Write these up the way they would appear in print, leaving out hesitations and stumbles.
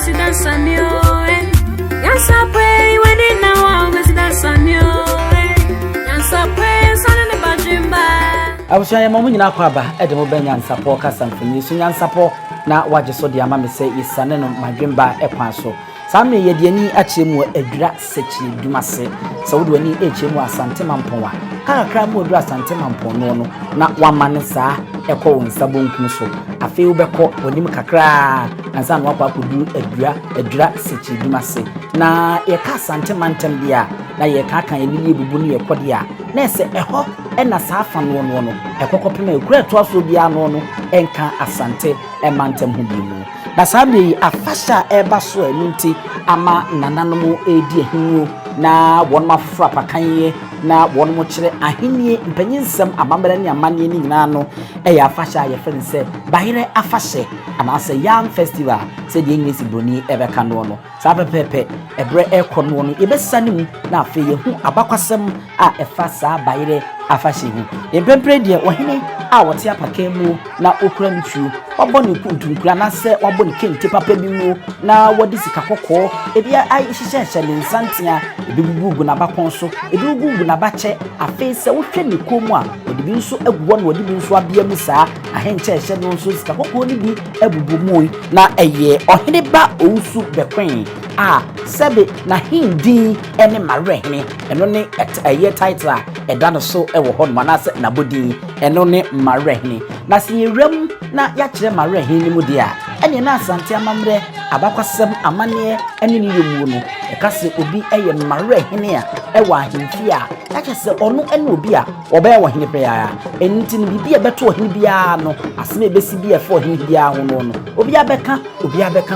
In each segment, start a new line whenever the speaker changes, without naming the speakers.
I was saying, Mamma, at the Mobanian support, Cassan for you, Sunyan support. Now, what you saw the Amami say is son and my dream by a passo. Some may ye ni Achim Ejurahene Dumase, so do any Ejurahene Asante Mampong. Cram would Asante Mampong, no, not one man, sir, echo in Sabon Kunso. I feel beco when you cry, and some what could do Ejurahene Dumase. Na ye Asante Mantem dia, na ye Kaka and Lily Buni a Podia. Nese eho ena safa no no ekokopema ekura to aso bia no no enka Asante emantem ho bi mu na sabe afasha eba so enunti ama nananom edi ehinu na won mafra pakanye na won mo kire ahenie mpanyinsem amambere ne amane ni nyina no eya afasha ye fen se bahire afashe ama se yam festival se di English broni ebeka no no sa pepepe ebre ekọ no no ebesanim na afi ye hu abakwasem a efasa bahire afashe hu empempre die ohene a wote apakemu na okura mtu oboni kuntunkura na se oboni kente papa bi mu na wodi sika kokko ebia ai hihye ne nsantia ebi gugu na bakonso ebi gugu na bache afi se wohwe ne komu a wodi bi nso aguwo na wodi bi nso abia mu saa ahenche hye no nso sika kokko ni bi abubu mu na eye ohene ba ousu bekwen a sebe na hindi ene marehene eno ne eye title eda no so ewo ho no na se na bodi eno ne marehene na se yewram na ya kire marehene mu dia ene na Asante amamre abakwasem amane ene ne yemu no ekase obi eye marehene a ewa ahemfi a yakese ono ene obi a oba ewo hene pe ya enti ne bibia beto ohene bia no aseme ebesi bia fo ohene bia ho no obi abeka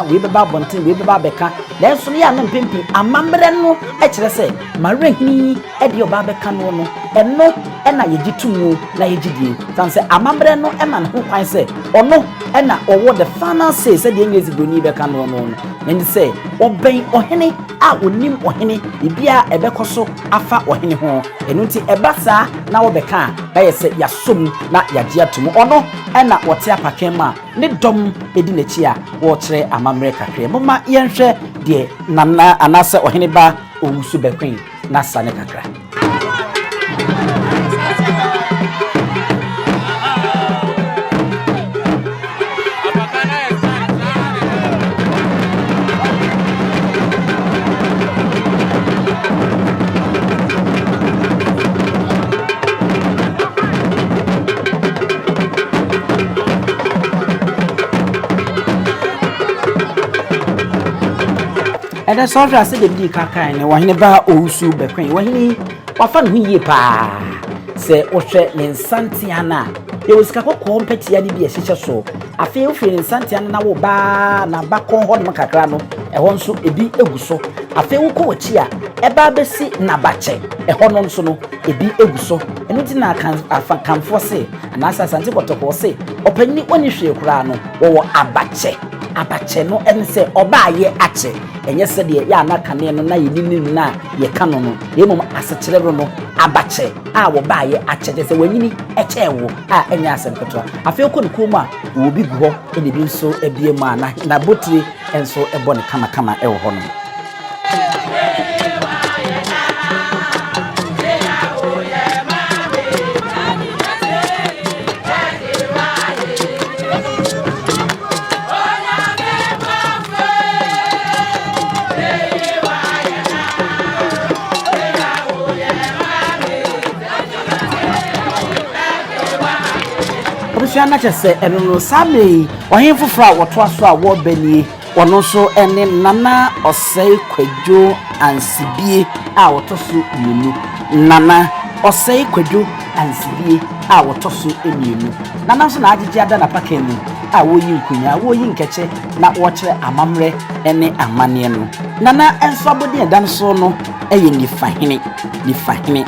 we beba bonten we beba beka na so ya na mpempi amamre no e kire se marehene e de oba beka no no eno ena yegitumu na yegidie sanse amamre no ema ne ho kwan se ono ena owo the final say said the English broni beka no no and say oben ohene a onim ohene bibia ebekoso afa ohene ho enunti ebasa na wo beka na yese yasom na yagye atomu ono ena wote apakema ne dom edi nachi a wo kire amamre kakre moma yenhwe de nana anase ohene ba owusu bekwen na sane kakra. And that's all I said the kaka and wahine ba ousu bekwen wahine wafa no yie pa se ohwe ne nsantiana ye osika kokko mpatia ni bi ehyeche so afi ofie ne nsantiana na wo ba na bakon ho no kakra no eho nso ebi eguso afi wo ko wachi a eba besi na bache eho no nso no ebi eguso enu ti na kan afa kanfo se na Asante botoko se opanni oni hwe kura no wo abache no ense obaaye ache enye se de ya na kane no na yinini na ye kano no ye mom asechire no abache a wo baaye ache de se wanyini eche wo a enya asempeto afi ko ne komu a wo bi gu ho ene bi nso ebie mu ana na botire enso ebo ne kama ewo ho no. Na chese eno no same ohemfo fra woto aso a wo banie wono so ene nana Osei kwadwo ansibie a woto so emienu nana Osei kwadwo ansibie a woto so emienu nana so na agege ada na pakani a woyi nkunya woyi nkeche na wo kire amamre ene amane no nana enso abodi edan so no eye nifahene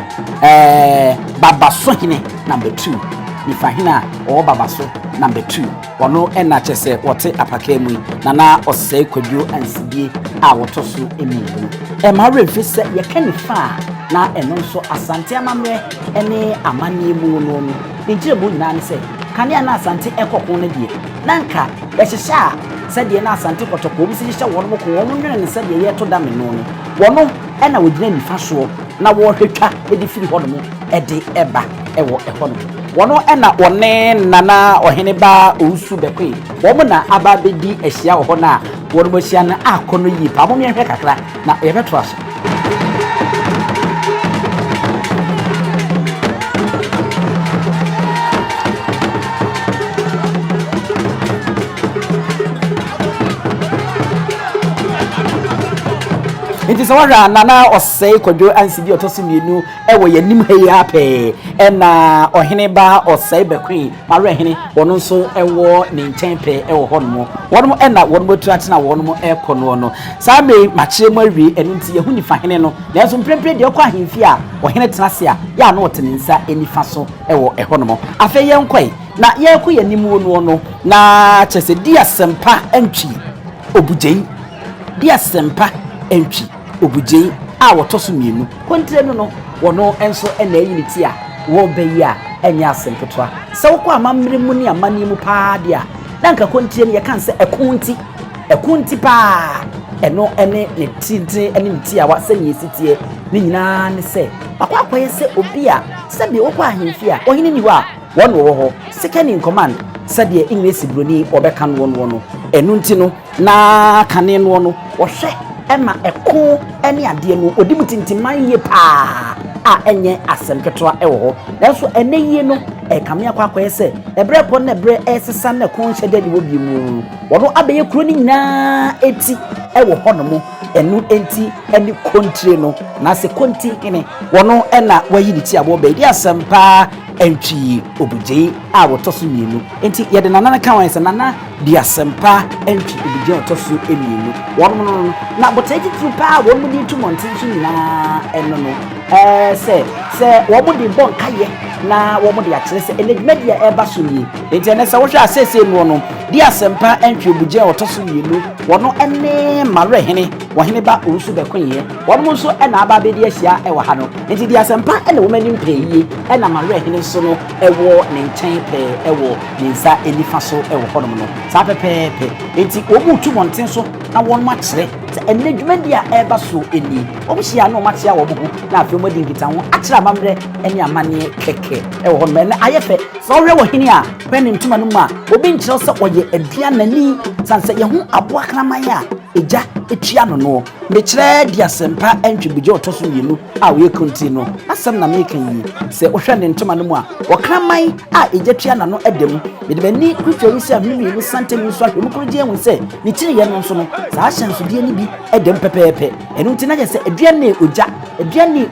baba so hene number 2 Nifahina or babaso number 2 ono ena chese wote apakemu nana Osei kwadwo ansibie a woto so emienu ma refise ye kanifa na eno so Asante amamre ene amane mu no no njire bo nyina ne se kanea na Asante ekoko ne die nanka ehihya said ye na Asante kotoko bi sihya wono mo ko wono nwene ne said ye to da me no no wono na wogina nifa so na wo hwetwa edi firi hono mo ede eba ewo ehono wono na wone nana ohene ba Bonsu bekwe wo na aba bedi ehia wo na wono mo hia na akono yi pa mo me hwe kakra na ye beto aso It is one nana Osei Kojo ansidi otosi mienu ewo yanim he ape na ohene ba Osei bekwi Marehene wono nso ewo ne ntempe ewo hono wono na wono botu atena wono ekono no sabe machire mu awie enu nti yehu nifa hene no na enso mprempre de okwa ahemfi a ohene tenase a ya na otene nsa enifa so ewo ehono mo afa yenkoi na yeku yanim wono no na chese dia sempa antwi obugyen dia sempa antwi obugyen a wotoso mienu kontre no wono enso na yiniti a wo beyi a enya asempetwa se wo kwa amamre mu ni amani mu paa dia nanka kontre ne yekan se ekunti paa eno ene ne tintin ene nti a wa se ne sitie ni nyina ne se akwa se obi a se bi wo kwa ahemfi a ohine ni wa wono wo ho second in command sade English broni obeka no wono enu nti no na kane no wono wo hwe Emma eko ene ade no odimutintiman ye pa a enye asempetwa ewo nanso ene ye no kame akwa se ebre po na ebre esesa na kon hyede de wobi mu wono abeye kuro ni nyina eti ewo hono mu enu enti ene kontre no na se konti ene wono na wayi ni ti abo be di asempa entwi obugye a wotoso mienu enti ye de nana kan wan se nana di asempa entwi obugye wotoso emienu wono no na botaji trupa wono di tumontin so nyina eno no se wo mo di bon kaye na wo mo di akire se enedmedia eba so ni enti ene se wo hwa asese no no di asempa entwi obugye wotoso mienu wono ene Marehene wohene ba Bonsu bekonye wono nso na aba be di ahia e wo ha no enti di asempa ene wo mani mpeye na Marehene so no ewo ne ntempe ewo ne nsa enifa so ewo hono no sa pepepe enti wo mu tumontin so na won ma kire se enedmedia eba so eni wo hia no ma kire wo bugu na afi mo di ngita ho akira mamre ene amane keke ewo hono na ayefe so hwe wo hene a pen ntuma no mu a obi nkire so oye aduanani sanse ye hu aboa kramaya eja etua no me kire di asempa entwi bugye otoso yenu a we konti no asem na me kan yi se wo hwe ne ntoma no mu a wokraman a eja tua na no edem me de bani kutwori se amimi ni sante mi so ahwe mu kroje hu se ne kire ye no so no sa ahyanso die ni bi edem pepepe enu nti na je se aduane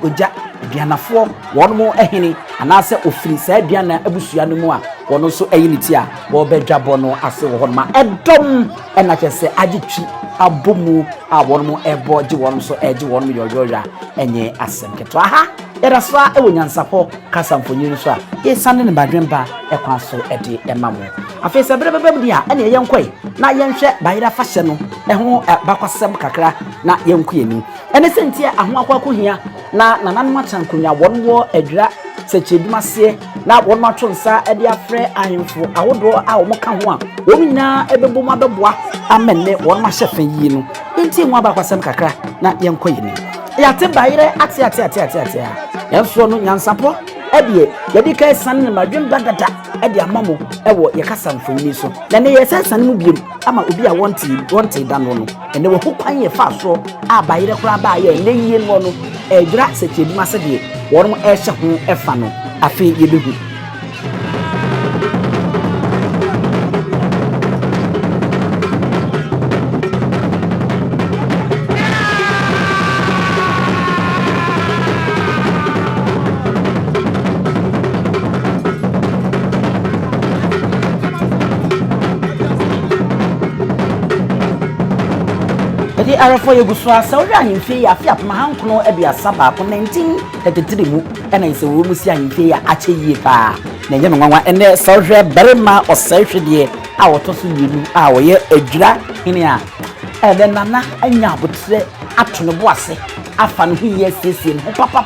oja aduanafo wono mo ehene anase ofiri sa aduana abusua no mu a wono so eyiniti a wo bedwabo no ase wo ma edom na kese agitwi abomu a wono mo ebo gi wono so egi wono yoyoya enye asemketo aha eraswa ewonyansapo kasamfonyi so a esane ne badwemba ekwa so ede emamo afese brebebem dia ene yenkoi na yenhwe bayira fahye no eho bakwasem kakra na yenkuyeni ene sentie aho akwako hia na nananum atankunya wono edwira sekyedumase na wono atonsa ede afre ahemfo awodo a wo ka ho a wo nyina ebebom abeboa amenne wono ahyefe yi no enti nwa bakwasem kakra na yenkuyeni yate bayire ate yenso no nyansapo edie yedi kai san ne madwemba dada ede amamo ewo yekasa mfonyi so na ne yesan mu biem ama obi a wonte da no no ene wo kwan ye fa so abayire kura ba ye ne yie no no ejura sekyeduma se de wono mo ehye ho efa no afi yebehu edi arafo yeguso asa ori ahemfie ya afi apama hankono aduasa ba ko 1933 mu ena ise wo musi ahemfie ya ache yie pa na enye no nwanwa ene sawhwe Barima Osei hwedie a wotoso yenu a wo ye Ejurahene a ebe nana anya abotre atono boase afa no hiye siesie no papa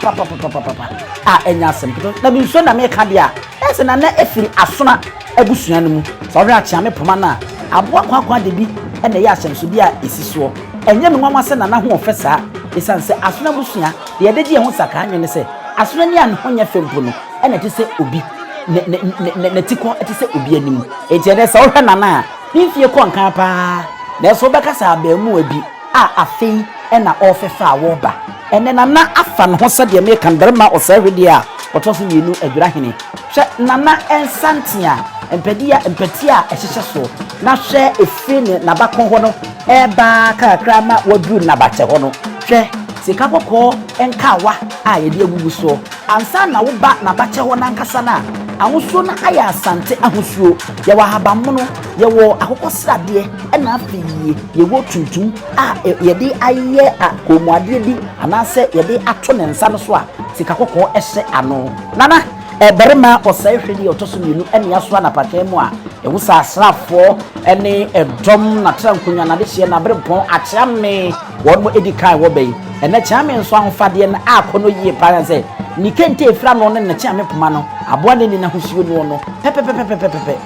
a enya asem na bi so na me ka dia ese nana efiri asona ebusua no mu so hwe achiame poma na aboa kwakwa de bi na ye ahyemso bi a esiso enye me nwama se na ho ofesa esanse asona busua de de ho saka anwene se asona ni an ho nya fempo no na te se obi ne tiko te se obi anim enti de se hwe nana mfie ko nkan pa na so beka sa ba mu abi a afei na ofefa awoba ene nana afa no ho se de me kan Barima Osei Hwedie a otoso mienu Ejurahene hwe nana Asante a empedia empatia ehyehyɛ so na hwɛ efine na bakon ho no eba kakra ma wadu na bache ho no hwɛ sika kokɔ enkawa a yede agugu so ansa na wo ba na bache ho na nkasa na ahosuo na aya Asante ahosuo ye wa habamono ye wo akokɔ srade na afiye ye wo tuntum a yede ayɛ akomuade di anase yede ato ne nsa no so a sika kokɔ ɛhyɛ ano nana Barima Osei Hwedie otoso mienu ene aso na patwa mu a ewusa asrafo ene edom na trankunya na de hye na berepon akyame won mo edikai wo bei ene kyame nso ahofade na akono yie pa se ni kente efra no ne kyame poma no aboa ne ni na hosuo no no pepepepepepepe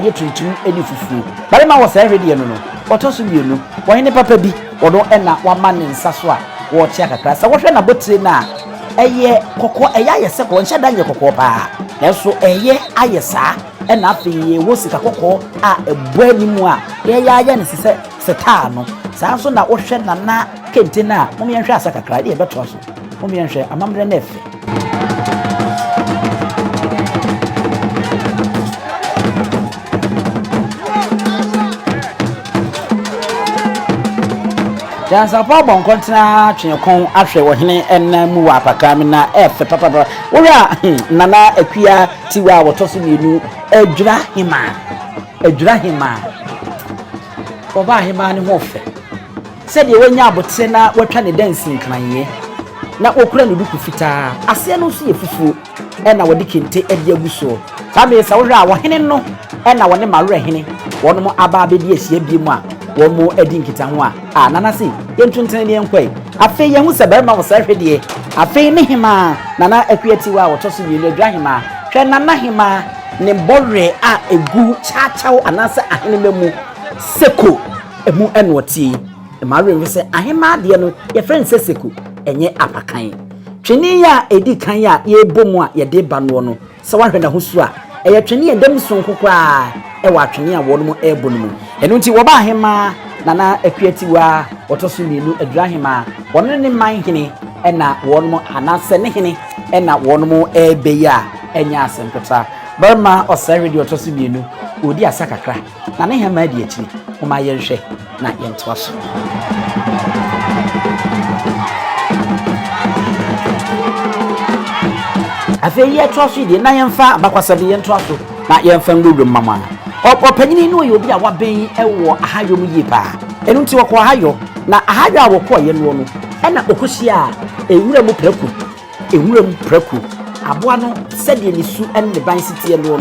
ye tuntum eni fufu Barima Osei Hwedie no otoso mienu wo hene papa bi wodo ena wa ma ne nsa so a wo kye akakra sa wo hwe na botire na eye kokko eya yese ko nche danye kokko pa enso eye ayesa na afi wo sika kokko a ebo animu a ye ya ne sese seta no sa so na wo hwe na kente na mo me hwe asa kakra de beto so mo me hwe amamre na efe Dansa pa bon kontra twekon ahwe wo hene enna mu wa apakam na efe papa wura nana akua tiwa wotoso mienu Ejurahene oba Hemaa ne ho fe se de wanya abotre na watwa ne dance nkranye na okura ne duku fita ase no so ye fufu na wodi kente ade aguso sabe sa wura wo hene no na wone Ejurahene wono mo aba abedi asia bi mu a womo edi nkita ho a nana se yentuntene ne enkwai afei yehu se Barima Osei Hwedie afei ne Hemaa nana akuatiwa wotoso mienu Ejurahene hwe nana Hemaa ne borre a egu chaachao anasa ahene memu seko emu enoti emare we se ahema de no ye friend se seko enye apakan twene ya edi kan ya ye bomu a ye de ba no no se wahwe na hosu a eye twene ye dem sonkokwa e wa twene a wono mu ebo no mu enu nti wo ba ahema nana akuatiwa wotoso mienu Ejurahene wono ne man hene ena wono mu anase ne hene ena wono mu ebe ya enya asempeta Barima Osei Hwedie otoso mienu odi asa kakra na ne Hemaa di akiri oma yenhwe na yentoa so afei ye toa so di na yemfa abakwasa de yentoa so na yemfa ngudum mama opanyini no ye obi a waben ewo ahayo mu yi pa enu nti wokọ ahayo na ahayo a wokọ ye no no ena okohia ewura mu praku aboa no sɛdeɛ ne su ne ban sitie no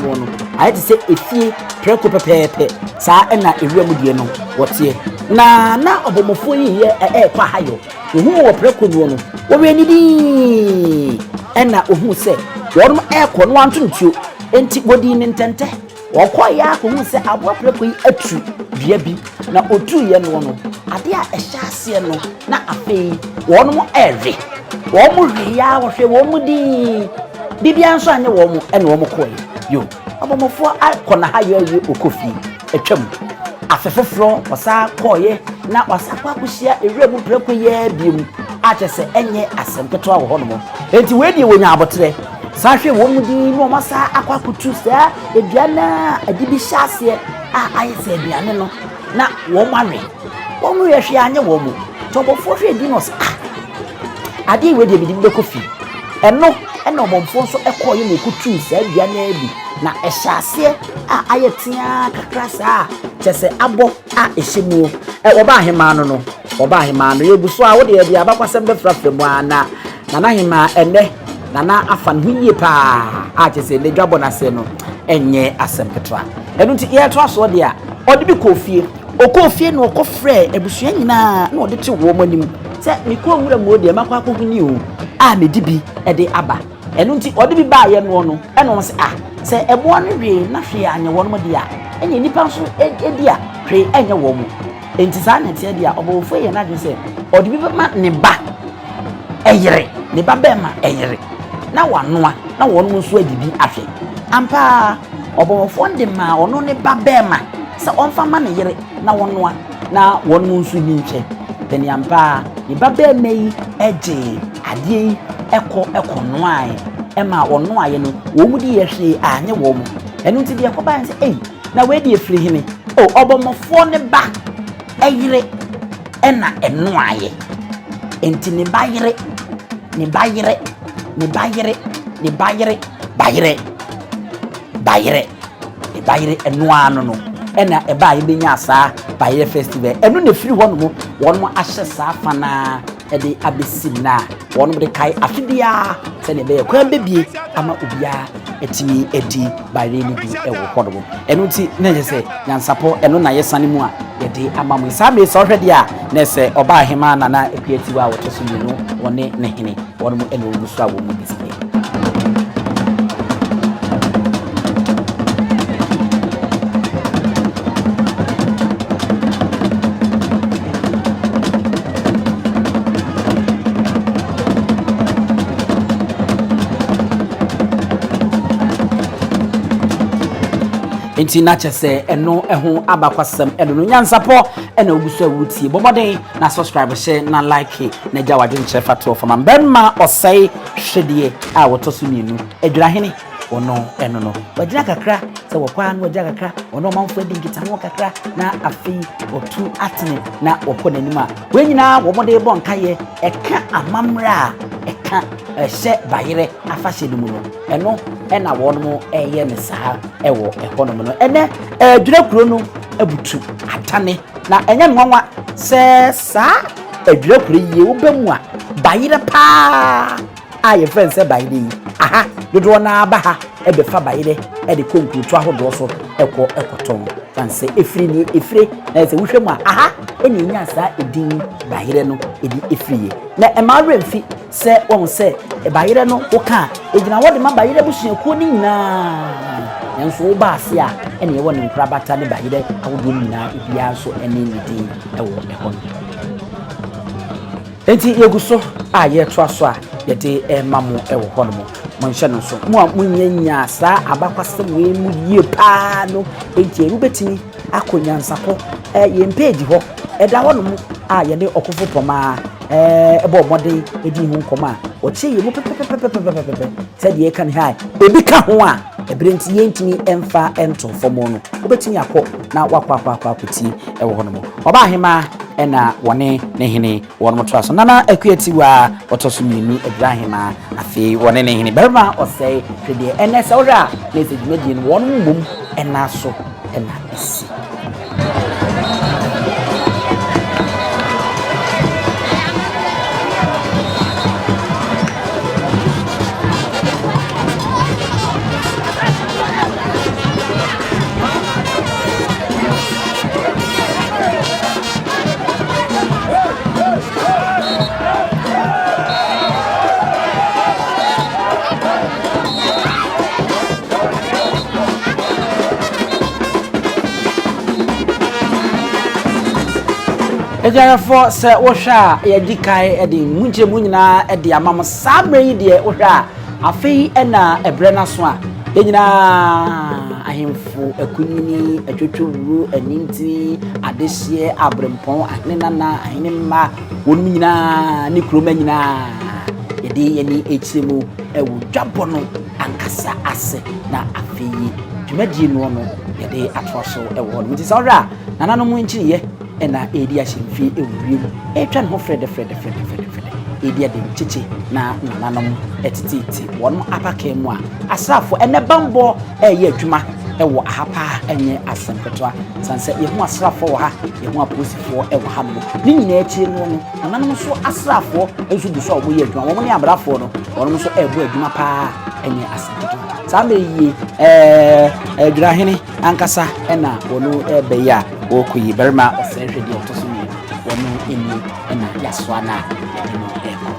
ayɛ te sɛ efie preko pepepe saa na ewura mu die no wɔte na ɔbɔmɔfo yi yɛ kwa hayo ohu wɔ preko no wɔwe ni di na ohu sɛ wɔn ɛkɔ no antontuo enti bodi ne ntɛntɛ wɔkɔ ya ko hu sɛ aboa preko yi atu dua bi na otu yɛ no ade a ɛhyɛ aseɛ no na afei wɔn mo ɛre wɔn mo hwea wɔhwɛ wɔn mo di bibia nso anye wo mu ene wo mu koe yo abomofo akona ha yo okofi atwam afefefro wasa koye na wasa kwakuhia ewura mu preko ye biem akyese enye asempeto awo hono enti wedi wonya abotre sa hwe wo mu di no masa akwakutu sa eduana adibi hyase ayese aduane no na wo mare wo mu yehwe anye wo mu tobofo hwe di no sa ade wedi bi di kofi eno ena omomfo so ekoye mu kutu sa aduane bi na ehyase ayetia kakrasa kyese abo ehyemu oba Hemaa no yebuso a wode ye abakwasem befrafre mu ana na Hemaa ene na afa no yie pa kyese ne dwabo na se no enye asempetwa enu nti ye to aso de a ode bi kofie okofie no okofre ebusua nyina na ode te wo manim se miko nwura mu ode makwa akohuni o medibi ede aba enu nti ode bi ba ye no eno se se ebo no hwe na hwe anya won mo dia enye nipa nso edia hwe enye wo mu enti sa na tie dia obofo ye na dwe se odi bi ma ne ba eyere ne ba be ma eyere na wanoa na won mo nso adidi ahwe ampa obofo ndi ma ono ne ba be ma se onfa ma ne yere na wanoa na won mo nso ni nche tani ampa ne ba be mai eje ade eko noae ema ono aye no wo mu di yehwe anye wo mu enu ti de ekoba nse na we di efiri hene obomofo ne ba eyire ena eno aye enti ne bayire eno ano no ena eba ye benya asa bayire festival enu ne firi ho no won mo ahye sa fana ede abesimna won de kai afidia se ne be kwa bebie ama obia etimi edi bayire ni bi ewo hodo enu ti na je se nyansapo enu na yesane mu a yede ama mu sa me so hwede a na se oba Hemaa na epiati wa wotoso minu woni ne hene won mu enu ogusu a wo mu display enti na chese eno eho abakwasem eno no nyansapo ena ogusu awuti boboden na subscribe share na like na jawadwe nchefa to for Barima Osei Hwedie a wotoso mienu Ejurahene ono eno no wajira kakra se wokwa no wajira kakra ono manfo edi ngita no kakra na afi otu atene na wokọ nanima wenyina womode bo nkaye eka amamra eka ehye bayire afahye dumu no eno ena wonmo eye ne saa ewo ehonom no ene adwurakuro no abutu atane na enya nwanwa se saa adwurakuro ye wobemu a bayire pa aye friend se bayire yi aha dodo na aba ha ebe fa bayire e de konkutu ahodo so ekoton kanse efire na se wohwem a aha eni nya saa edin bayire no edi efiriye na emare mfi se won se bayire no woka ejina wode ma bayire busuakuo ni nyina nso wo ba ase a eni ye woni nkrabata ne bayire awodo nyina ebia so eni nidi ewo ehon enti yeguso a ye to aso a yede mamu ewo hono monhye no so mu a munyanya saa abakwasem we mu yie pa no enti erubetini akonyansapo ye page ho eda hono mu a yede okofo poma ebo modern edi hu nkoma o che ye mu pepepepepepepe said ye kan hai ebi ka ho a ebrenti yentimi emfa ento fomo no obetimi akọ na wakwa akuti ewo hono mu oba Hemaa ena wone ne hene won mo traso nana akuati wa otoso minu Ejurahene afi wone ne hene Barima Osei Hwedie ene se ora na se dwumadi no won mbom ena so ena esi Ejarafo se wohwa ye dikai e de munje munyina e de amam sabre yi de wohwa afei ena ebre na so a yenyina ahemfo akunini atwotwuru aninti adehye abrempon ahenana ahenema wonu nyina ne kroma nyina yede yeni echiemu ewu dwabo no ankasa ase na afei dwumadi no no yede atroso ewo no nti sa ora nananom nchiriye ena edi ahemfie ewuwiem etwa no frede edi ade chichi na nananom etititi won apaka mu a asrafo ene bambo eye adwuma ewo ahapa enye asampetwa sanse yehu asrafo wo ha yehu aposifo ewo ha no ni nyina echi no nananom so asrafo ezu du so obo ye adwuma wo ne abrafo no won so ebo adwuma pa enye asampetwa same yi Ejurahene ankasa ena wonu ebe ya okuyi Barima Osei Hwedie otoso mi wonu eni ena yaswana eno ebo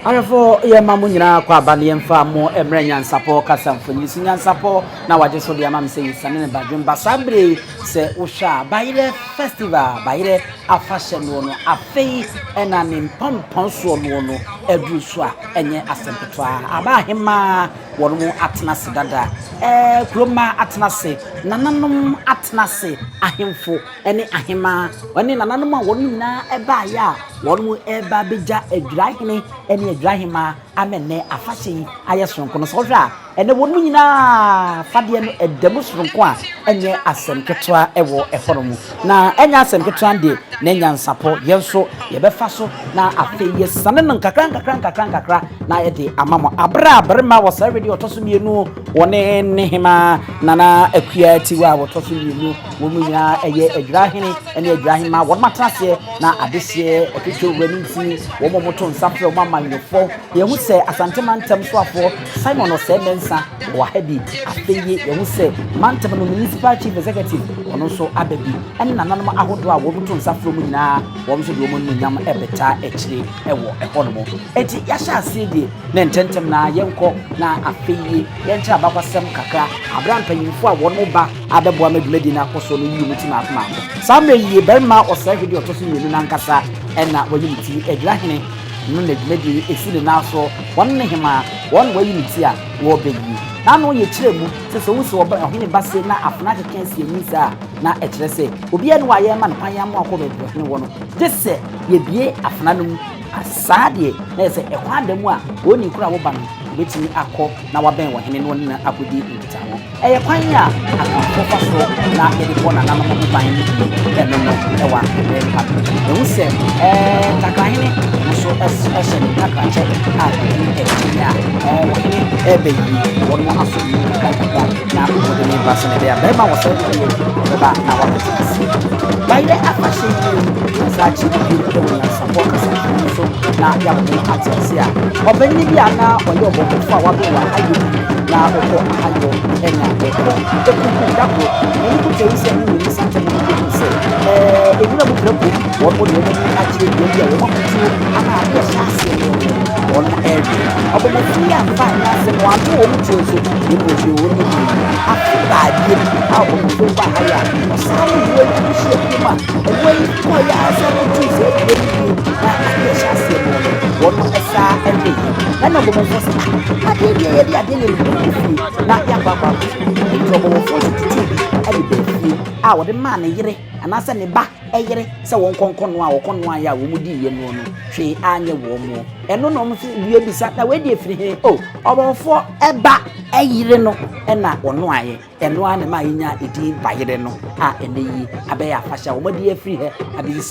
Arefo ye mamu nyina kwa aba ne mfa mo emre nyansapo kasamfoni si nyansapo na waje so de amam se yisane ne badwem Daasebre se usha bayire festival bayire afashe no afei ena ne mpon so no adru so a enye asempetwa aba Hemaa wono atenase dada kroma atenase nananom atenase ahemfo ene Hemaa woni nananom a wono nyina eba ya wono eba beja Ejurahene ene Ejurahene amene afashe ayesonko no so hwa ene wonu nyina fade no edemu soronko a enye asem ketwa ewo ehoromu na enya asem ketwa de na enya nsapo yenso yebefa so na afeye sane no kakra na yede amamo abra Barima was already otoso mienu wone ne Hemaa nana akua tiwa otoso mienu womu nyina eye Ejurahene ene Ejurahene ma won matrase na adehye eketwe wani nti wo momoto nsafre o mamanyefo yehu se asante mantem so afo Simon Osei mensa wa Hwedie afeye yehu se mantem no municipal chief executive ono so ababi ene nananom ahodo a wo moto nsafre mu nyina wo mso de wo mu nyam ebeta ekire ewo ehonomo enti yasha asidi na ntentem na yenko na afeye yencha abakwasem kakra abran panyinfo a wo no ba abeboa medumedi na akoso no yi mutima akoma samre yi Barima Osei Hwedie otoso yenu na nkasa ena wayimiti Ejurahene no na medumedi esile na so won ne Hemaa won wayimiti a wo beyi na no ye kiremu se wo se wo ba hene base na afna kekensi enisa na ekirese obi enu aye ma npan ya mo akobe hene wo no dese ye bie afna no asade na se ekwandemu a woni kura wo ba no betimi akọ na waben wa hene no na akodi nkita ho eye kwan ya akọ faso na ediko na namo mo ban ni eno no e wa e hu se takra hene so eshe ni takra che a ni ya wa hene ebe yi won mo aso ni kakra na ko de ni basa na dia Barima was so ba na wa betisi baile afashe ni sa chi bi ko na support so na ya ko atisia obeni bi ana oyo for our boy ayo na oko ayo enya eko dako ni ku te ise ni sante ni ku se ejuna bu prepo wo mo de ni achi de ya wo mo tu ana ayo shase on eri obo fi ya fa na se mo atu wo tu so ni mo fi wo ni afu ba bi a wo mo ba haya o sa ni wo ni shi ma e wo ko ya sa ni tu se ni na ayo shase wo no esa eri na go mo so ade ni na ya baba njobo fo tutu ade be a wo de ma ne yire anase ne ba eyire se won konkono a wo kono ya wo mudi ye no no hwe anye wo mo eno no mo wie bisa na we de firi he o obofo eba eyire no na ono aye eno ane ma yinya edi ba yire no a ene yi abeya afasha wo modi afiri he abisi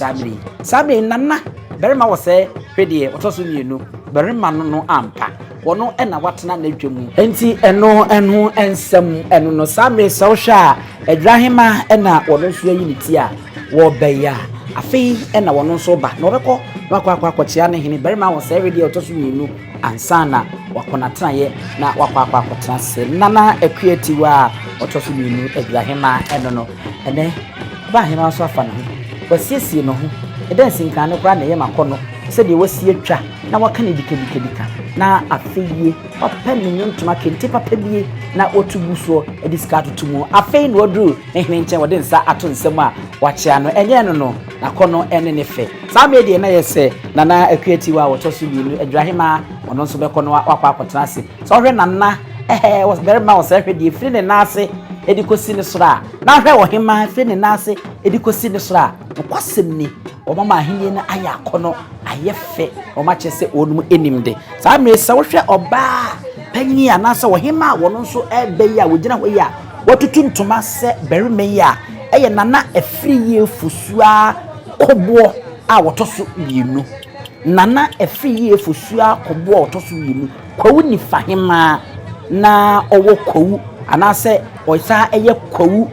samre nana Barima Osei Hwedie otoso mienu Barima no ampa wono na watena na dwemu enti eno ensem eno no samre sawhwa Ejurahene na wono so yi niti a wo beya afei na wono so ba na obekọ wakwa ne hene Barima Osei Hwedie otoso mienu ansana wakona tenaye na wakwa tena se nana akuatiwa otoso mienu Ejurahene eno no ene ba Hemaa so afa no wasiesie no ho edansi nkan no kra na ye makono se de wasie twa na waka ne dikadika na afeye papa ne nyontuma kente papa bie na otubuso ediska tutumu afei no odru ehne nche wode nsa ato nsem a wachia no enye no na kono ene ne fe saa me de na yese nana akuatiwa wotoso bienu Ejurahene ono nso be kono wakwa akotena ase so hwe nana was Barima Osei Hwedie firi ne nase edikosi ne sora na hwe wo Hemaa firi ne nase edikosi ne sora kwasem ni omama ahenie na aya akono ayefe omachese onum enimde saa me se wo hwe oba panyini anasa wo Hemaa wono nso ebe ya wogina ho ya watutu ntoma se Barima ya eye nana afiri ye fusua kobo a wotoso bienu nana afiri ye fusua kobo a wotoso bienu kwawu ni fa Hemaa na owo kwawu anase oisa eye kwawu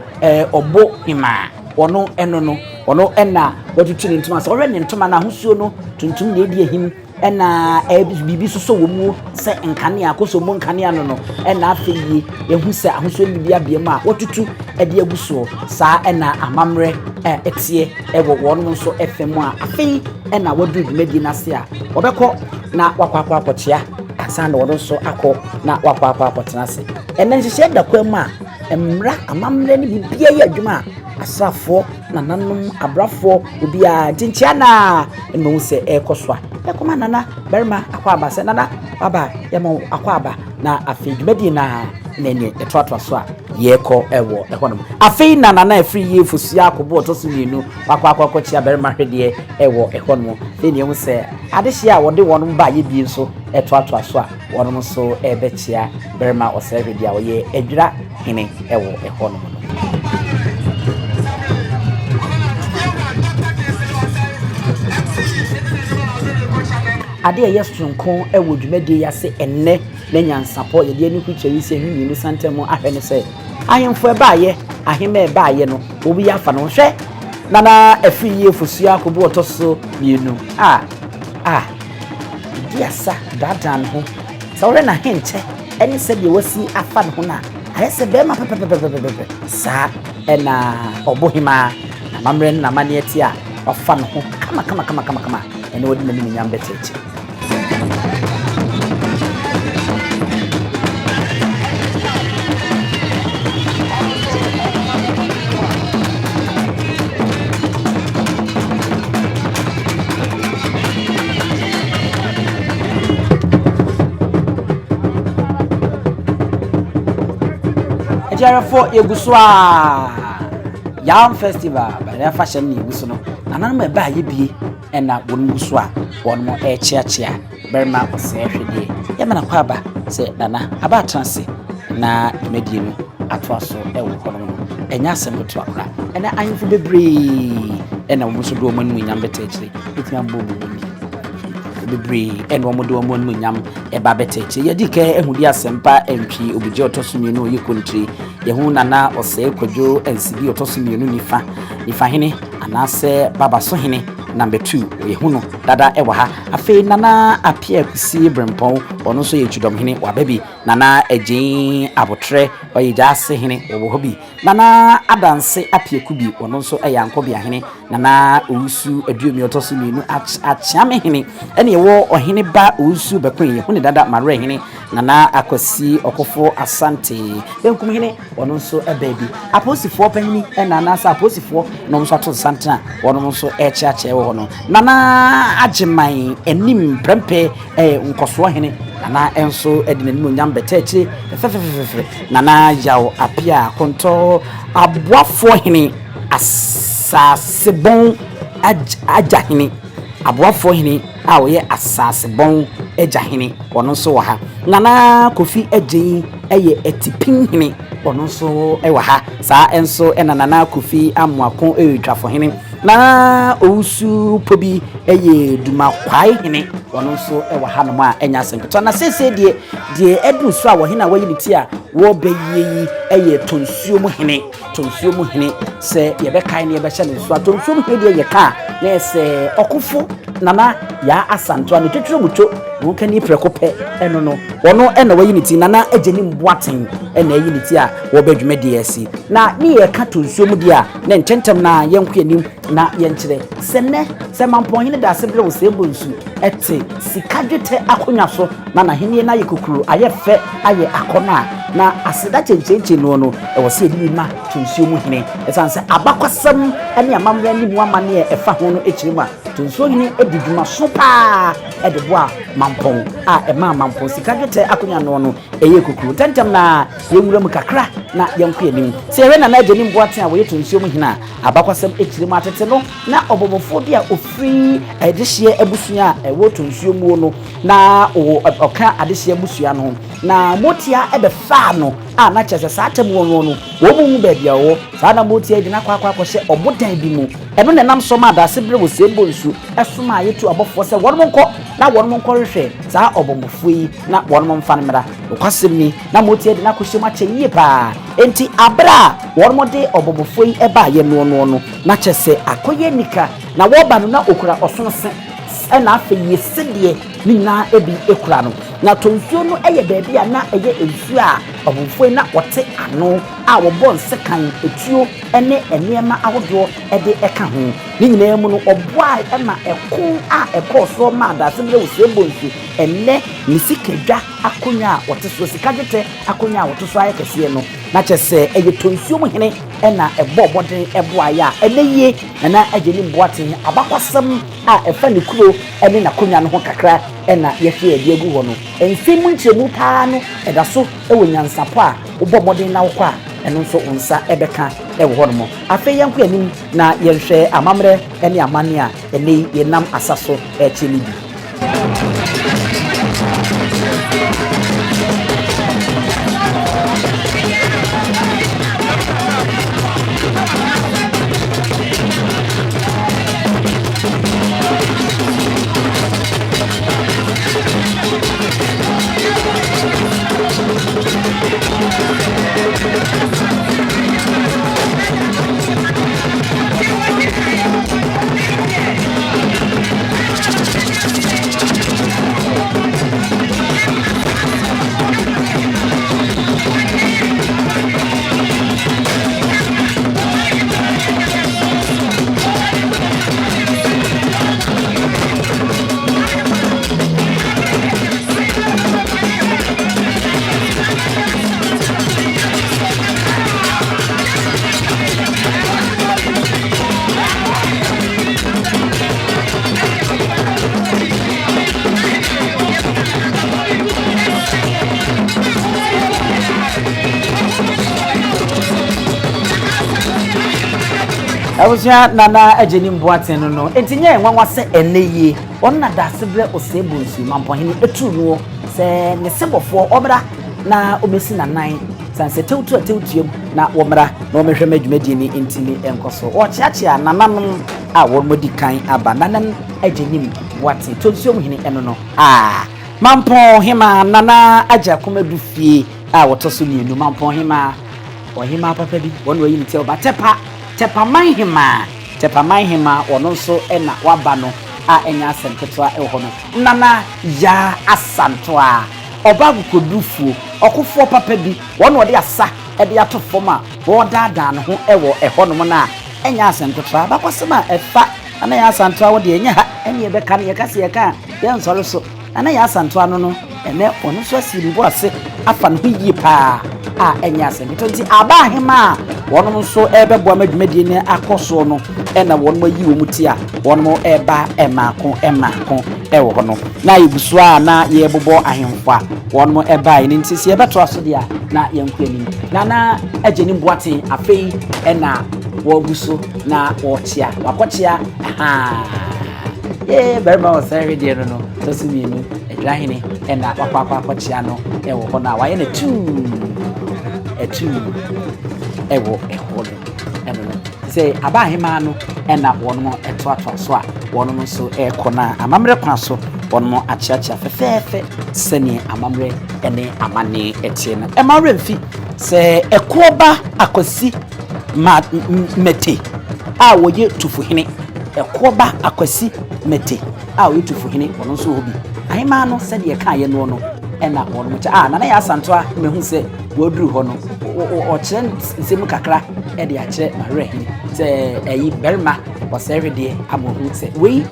obo Hemaa wono eno no wono ena watutu ne ntoma so ore ne ntoma na hosuo no tuntum na edi ehim ena bibi soso wo mu se nkane akoso mu nkane ano no ena afeyi ehu se ahosuo bibi abiem a watutu edi aguso saa ena amamre etie ewo wono nso efem a afeyi ena wadu dwumadi na se a obekọ na wakwa akotia asanda wono nso akọ na wakwa akotena se ena nhihye da kwam a emra amamre ni bibia ya adwuma asafo nananum abrafo obia tinchia na emu se ekoswa ekoma nana Barima akwa aba se nana baba yemo akwa aba na afi dwumadi na nene etoato so a yeko ewo ehonum afi na nana afri ye fusua akobo otoso mienu akwa chia Barima Hwedie ewo ehonum fe ne hu se adehye a wode wonum ba ye bi nso etoato so a wonum so ebechia Barima Osei Hwedie a woye Ejurahene ewo ehonum ade yesronko ewo dwumadi ya se enne na nyansapo ye de ani kucheri se hwini ni santemu ahwe ne se ahemfo ebaaye ahema ebaaye no obi ya fa no hwe na afi ye fusua akobo otoso mienu diasa dadan ho sawre na henche eni se de wasi afa no na ayese be ma pepepepepepe sa ena obohima na mamre na manieti a afa no ho kama ene wodi na ni nyambe teche Ejurahene yeguswa Yam Festival ba fashion ni gusu no nanan ma ba ye bie ena wongusu a wonmo echiachia Barima Osei Hwedie yemana kwaba se nana aba transe na medie no atoaso ewo kono enya asem to akra ena anfu bebre ena wo so do mo nmu nyam betechire etia mbo bebre ena wo do mo nmu nyam eba betechire yedi ka ehudi asempa entwi obije otosumi no ye kontri yehu nana Osei kojo ensibi otosumi no nifa hene anase baba so hene number 2 yehu no dada ewa ha afi nana apia kusi brempon ono so ye judom hene wa baby nana ejin abotre oye jase hene wo hobi nana adanse apia kubi ono so eyanko bia hene nana usu aduomi otosumi no achiame hene ene yewo ohene ba usu bekwen yehu ne dada mare hene nana akwasi okofo Asante enkum hene ono so ebabi aposifo panini nana sa aposifo no so to santana ono so echiache wo no nana ajeman enim prempe nkoso hene nana enso edinanim nyambe teche nana yawo apia konto aboafo hene asasebon ajahene aboafo hene a wo ye asasebon ejahene ono so wa ha nana kofi eje eye etipin hene ono so ewa ha sa enso nana kofi amuakon edwafo hene na ousu pobi eye duma kwai hene ono so ewa ha no ma enya senketo na sese die edu so a wo hena wayi niti a wo beyi eye tonsuo mu hene se ye be kai ne ye be hye ne so tonsuo mu hene die ye ka na ese okufo nana ya Asante ne twetwe muto wo kani prekope eno no wono ena wayi niti nana ageni mboaten ena yi niti a wo badwuma DSC na ne ye ka tonsuo mu dia na ntentem na yenko anim na yenkyere se Mampong ne Daasebre wo se Bonsu ete sikadwete akonya so na henie na yekukuru ayefe aye akona na aseda chenchenche no ewo se edi ma tonsuo mu hene esanse abakwasam ene amamre ni mu amane efa ho no echirima tonsuo hene edi dwuma so pa edeboa Mampong ema Mampong sikadwete akonya no eye kukuru tentem na yewura mu kakra na yenko anim se yere na ageni mboaten a wo tonsuo mu hene abakwasam echirima atete no na obobofo dia ofri edehye abusua ewo tonsuo mu no na oka adehye abusua no na motia ebefa no na chese satem wo no wo mu baabi awo sa na motia gina kwa hye obodan bi mu eno ne nam so ma Daasebre wo se Bonsu esoma yetu abofo se wonmonko na wonmonko rehwe sa obomofo yi na wonmomfa mra okwasem ni na motia gina hye ma kyeye pa enti abra wonmode obomofo yi eba ye no na chese akoye nika na wo ba no na okura osonse ena afa yesedie ni na ebi ekura no na tonsuo no eye baabi a na eye ensu a obomfo na wote ano a wo bon sekan etuo ene enema ahodo ede eka ho ni nyina mu no oboa ema eko a ekoso ma Daasebre wo se Bonsu enne ni sikedwa akonya a wote so sikadwete akonya a wote so ayekese no na chese eye tonsuo mu hene ena ebobode eboa ya ene ye na ageni mboaten abakwasam a efa ne kuro ene na konya no ho kakra ena yehwe ade agu ho no ensem nkyemu paa no eda so ewo nyansapo a wo bomoden na wo kwa eno nso unsa ebeka ewo ho no afi yanko anim na yehwe amamre ene amane a ene yenam asaso echeli bi Awusia nana ajeni mboaten no entinye nwanwa se eneye onna Daasebre Osei Bonsu Mampong hini etunuo se ne sebofo obra na obesi nanan sanse tewtuam na womra na omehwe madwumadi ni entini enkoso o chiachia nanam a wonmodi kan aba nanan ajeni mboaten tonsuom hini eno no Mampong Hemaa nana aja komadu fie a wotoso nienu Mampong Hemaa o Hemaa papa bi wonwo yi ntia obatepa Tepa Hemaa ono nso ena waba no a enya asenketo a eho no nana ya asanto a obagu kodufuo okofo papa bi wono de asa e de atofo ma wo dada no ho ewo eho no na enya asenketo a bakosema efa ana ya asanto a wo de enya ha ene ye beka ne ye kase ye ka ye nsoro so ana ya asanto ano no ene ono so asiribo ase afa no yi pa a enya asenketo nti aba Hemaa wono nso ebeboa madwumadi ne akoso no ena wono yi wo muti a wono eba emako ewo ho no na ibuso a na ye bobo ahemfo a wono eba ni ntisi ebeto aso dia na yenkwani nana ageni mboaten afei ena wo buso na wo chia wakochia Barima Osei de no to simienu Ejurahene ena wakwakochia no ewo ho na waye na etu ewo eholo eno say aba Hemaa no ena wono etoato so a wono so ekona amamre kwa so wono achiachia fefefe sene amamre ene amane etie na emawre mfi say ekoba akosi mete a woye tufuhene ekoba akosi mete a woye tufuhene wono so obi Hemaa no se de ka ye no ena wono mo cha nana ya asanto a mehu se woduru ho no o chen nsem kakra e de akire Ejurahene se eyi Barima Osei de amohu se we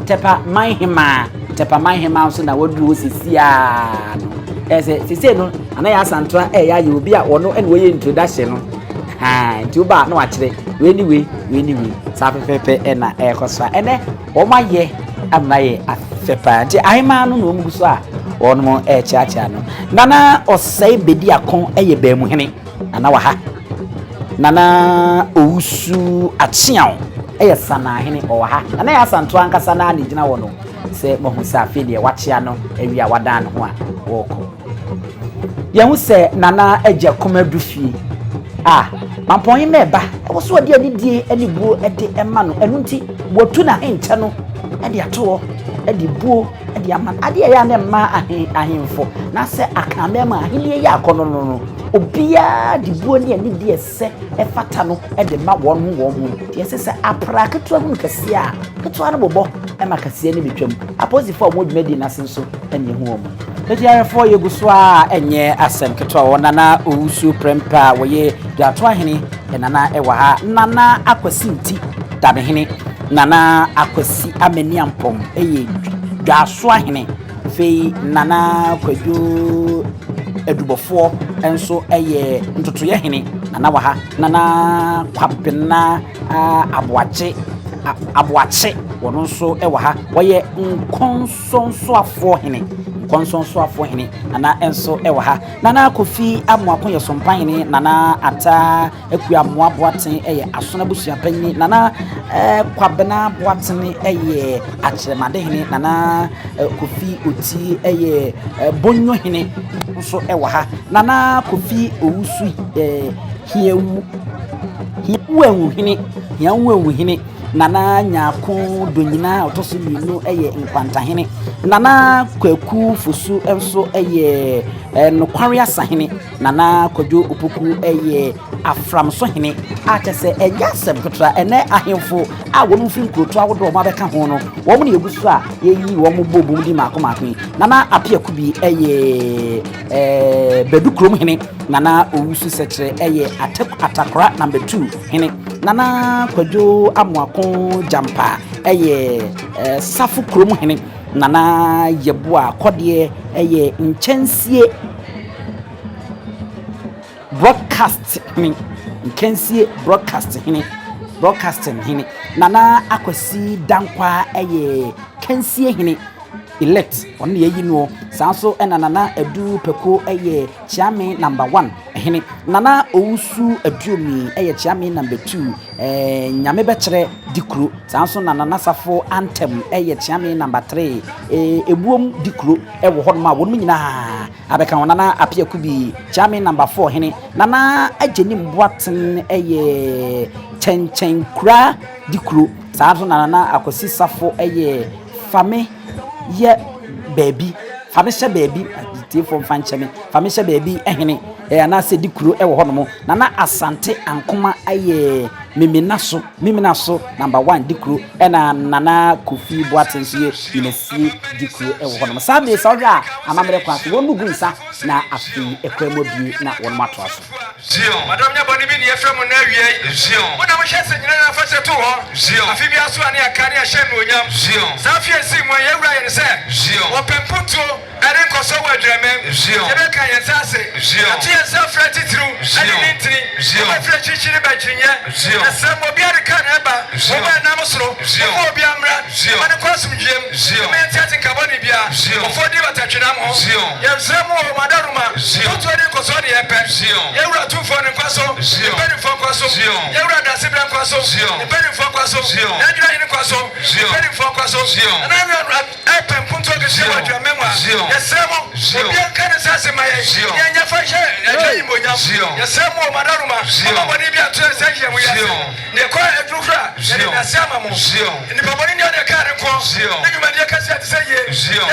tepa Hemaa so na woduru sisia no sisi no ana ya asanto a ya ye obi a wono ene we introduction no nti oba na wakire we ni sa pepepe ena ekosa ene o maye amaye afepa nti Hemaa no omuguso a wono chiachia no nana Osei bedi akon eye ba mu hene ana wa ha nana owusu achiao eye sana hene o wa ha ana ya asanto ankasa na gina wono se mohusa afede wachia no ewi a wada no ho a woko yehu se nana agya komadu fie Mampong Hemaa wo so odi adidie ani buo ede ema no enu nti wotu na enche no ede ato ede buo ede aman ade ya na ma ahemfo na se akan ma ahenie ya akono no obia di buo ne ani die se efata no ede ma won ho tie se apra keto hu kase a keto no bobo e ma kase ne betwam aposifo mo dwumadi na senso ene hu omo Ejurahene yeguso a enye asem keto wonana owusu prempa woye Ejurahene nana ewa ha nana akwasi nti Ejurahene nana akwasi amani ampom eye Ejurahene fei nana kwadwo edubofo enso eye ntotoye hene nana wa ha nana kwabena aboache wono nso ewa ha woye nkonsonsoafo hene nkonsonsoafo hene nana enso ewa ha nana Kofi Amoako ye sompahene nana ata akua moaboaten eye asona busuapanyi nana kwabena boaten eye akyeremade hene nana Kofi Oti eye bonyo hene nso ewa ha nana Kofi Owusu hiawu hene nana Nyako Donyina otoso minu eye nkwantahene nana Kwaku Fusu enso eye nokware asahene nana Kwadwo Opoku eye aframso hene atese enyasem petra ene ahemfo a wonu firi kroto awodo ma beka ho no wo mu ne yegusu a yeyi wo mu bobum di mako nana Apiaku bi eye Bedukrom hene nana Owusu Sekere eye Atakora number 2 hene nana Kwadwo Amoako Jampa eye Safu Krom hene nana Yeboa Kodie eye Nchensie broadcasting hene nana Akwasi Dankwa eye Kensie hene elect on ye no sanso ena nana Edu Peko eye chairman number 1 hene nana Owusu Aduomi eye chairman number 2 nyame bekere dikro sanso nana Safo Anthem eye chairman number 3 ebuom dikro ewo hodma wonmu nyina abeka nana Apiaku bi chairman number 4 hene nana Ageni Mboaten eye Chenchen kura dikro sanso nana Akwasi Safo eye fame ye baby famisha baby tifo mfancheme famisha baby ehene na se dikuro ewo hono nana Asante ankoma aye miminaso number 1 dikuro ena nana Kofi Boatensie inesi dikuro ewo hono sabe sawja amamre kwaso wonu gunsa na afi ekwemo bi na wonu matoaso
Zion madam nya boni bi ne yefrem na wie Zion wona mo hyese nyina na fa seto ho Zion afi bi aso ane akane ahye no onyam Zion safi esi mo yewura ye se Zion wo pemputo ere nkoso wa Ejurahene Zion ebe kan ye sase Zion ati ye se fra titru ade nintini Zion ebe fra chichiri ba chinye Zion ese mo bi ade kan eba wo ba na mo soro Zion wo bi amra Zion ane kwasum diem Zion me ntati kaboni bia wo fodi batatwena mo Zion ye se mo madaruma Zion to ade nkoso de epe Zion yewura tufo ne kwaso epeni fo kwaso yewura Daasebre kwaso epeni fo kwaso Ejurahene kwaso epeni fo kwaso na na epen punto ke se wa dwa memwa yesemo obi kan sase maye yenya fa hye ejeyi monya yesemo madaruma amaboni bia to se hye mu yase ne kwa edufra ne nasema mo ni baboni ne de kare ko ne nyuma de ka se se ye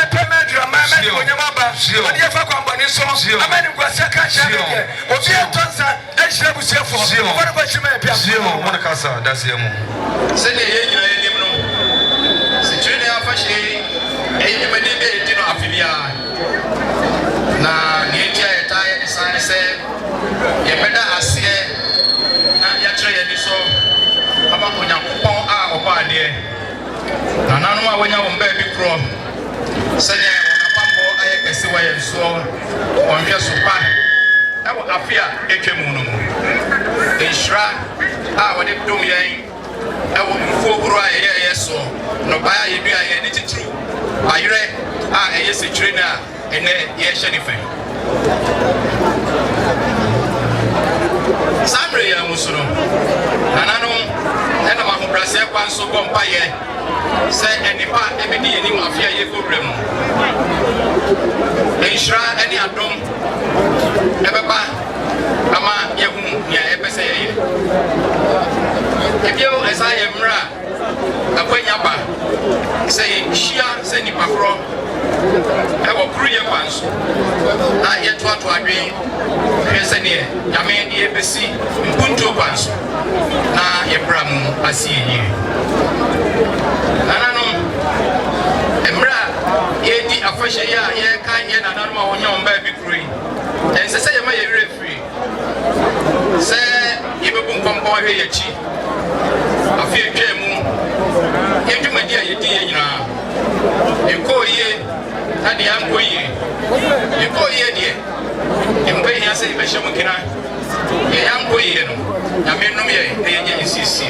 epema drama ma ne monya maba odi fa kwa mbani so amani kwase ka hye obi tonsa ehire busiefo wona ba chima epia wona kasa dasemu se ne ye nyina ye nim no se twene afa hye eyi mede be edi no afibia na nietia eta ye design se ye beda ase na ya kire ye ni so aba Onyankopon a obaade na nanu a wonya wo mba bi kro se ne onapambo aye kese wa ye so onhwe so pa ewo afia etwemu no enhra a wode dom yen ewo mfoguru a ye so no ba ye dua ye ni titru ayire a eye SEKYERENE a ene ye hye ni fe samre ya musoro nanano ena ma hobrase kwa nso bompa ye se enipa ebedi ye ni mafia ye problem enhra eni adom ebeba ama yehu nya epese ye ebio esa ye mra akwanya ba se hia se ni pakro ewo kruye kwanso na ye to adwen hwese ne nyame ne ebesi mpunto kwanso na ye bram asiye nanano emra ye di afashe ya ye kan ye nanano ma wonya omba bi krui ense se ye ma ye refree se ye bebu nkompo hwe ye chi afie twemu edwumadi a yedi ye nyina ekoye ade ankoye ekoye de mbe ya se be shemu kina ye ankoye no ya menum ye ye nsisi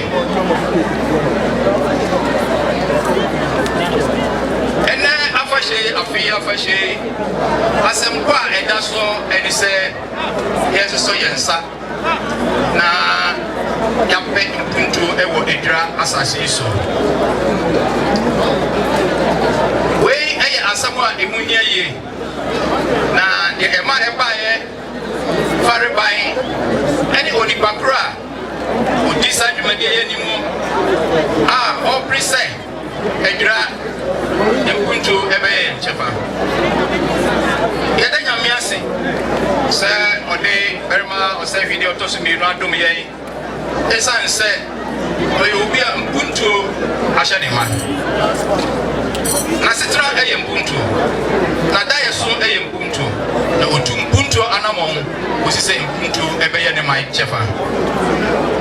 fashe afia fashe asempa edaso enise yeso so yensa na yape mpuntu ewo edra asase so we eye asamwa emuhia ye na de ema ebaye farebai eni onipakura odisa dwumade ye nimu o prese edra mpuntu ebe chefa yeda nyamiase se ode Barima Osei Hwedie otosubi no adom ye esan se obi mpuntu ahyadema na sitra eye mpuntu na dayeso eye mpuntu na otu mpuntu anamon osise mpuntu ebe ye ne mai chefa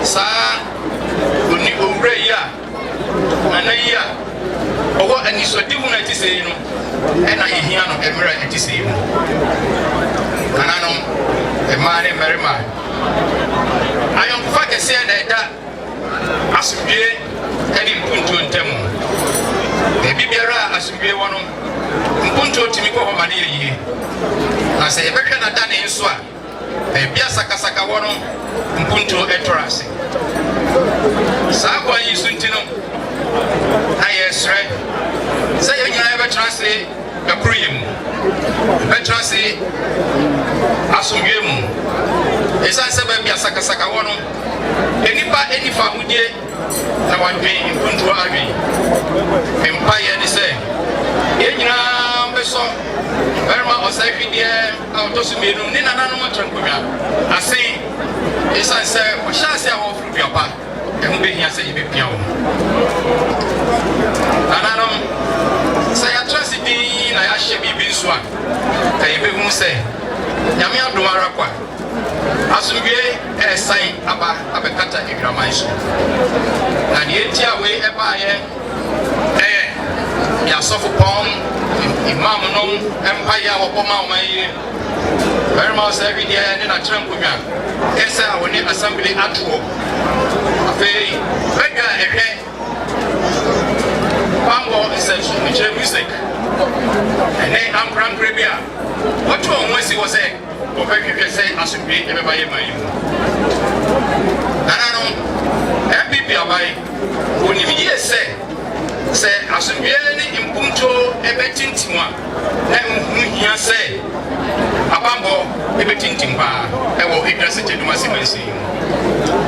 sa oni owre ya anaya owo anisodi hu na tisei no ena yehia no emra etisei mu kanano emane Barima ayon kufa kese na eda asubie edi mpuntu ntemu ebi biara asubie wono mpuntu otimi ko ho mane yie na se yebehwe na da ne nso a ebia sakasaka wono mpuntu etorase sa kwa yisu ntino ayesre se yenyina ebetrase ekuruyem betrase asubie mu esanse ba bia sakasaka wono enipa enifa hudie na wadwe mpuntu adwe empire ni se yenyina beso Barima Osei Hwedie autosumenu ni nananom atrankomya ase esanse ohyase a wo furu biapa ehu behia se yebepia wo nananom se ya tragedy na ya hye bibi nso a ka yebehu se nyame adom ara kwa asubie esan aba abekata Ejurahene so na ne etia we ebaye ya sofu pon imam no empire wo boma omaye Barima Osei Hwedie ne na trankomya esa awoni assembly atwo afei bega ehwe Pambo essential ni music ene amkran krebia wato onwesi wo se obehwehwe se asubie ebebaye mayi nanano MPP abai onimiye se asubie ni mpunto ebetintimwa na nhia se abambo ebetintimpa ewo idrasete duma simansi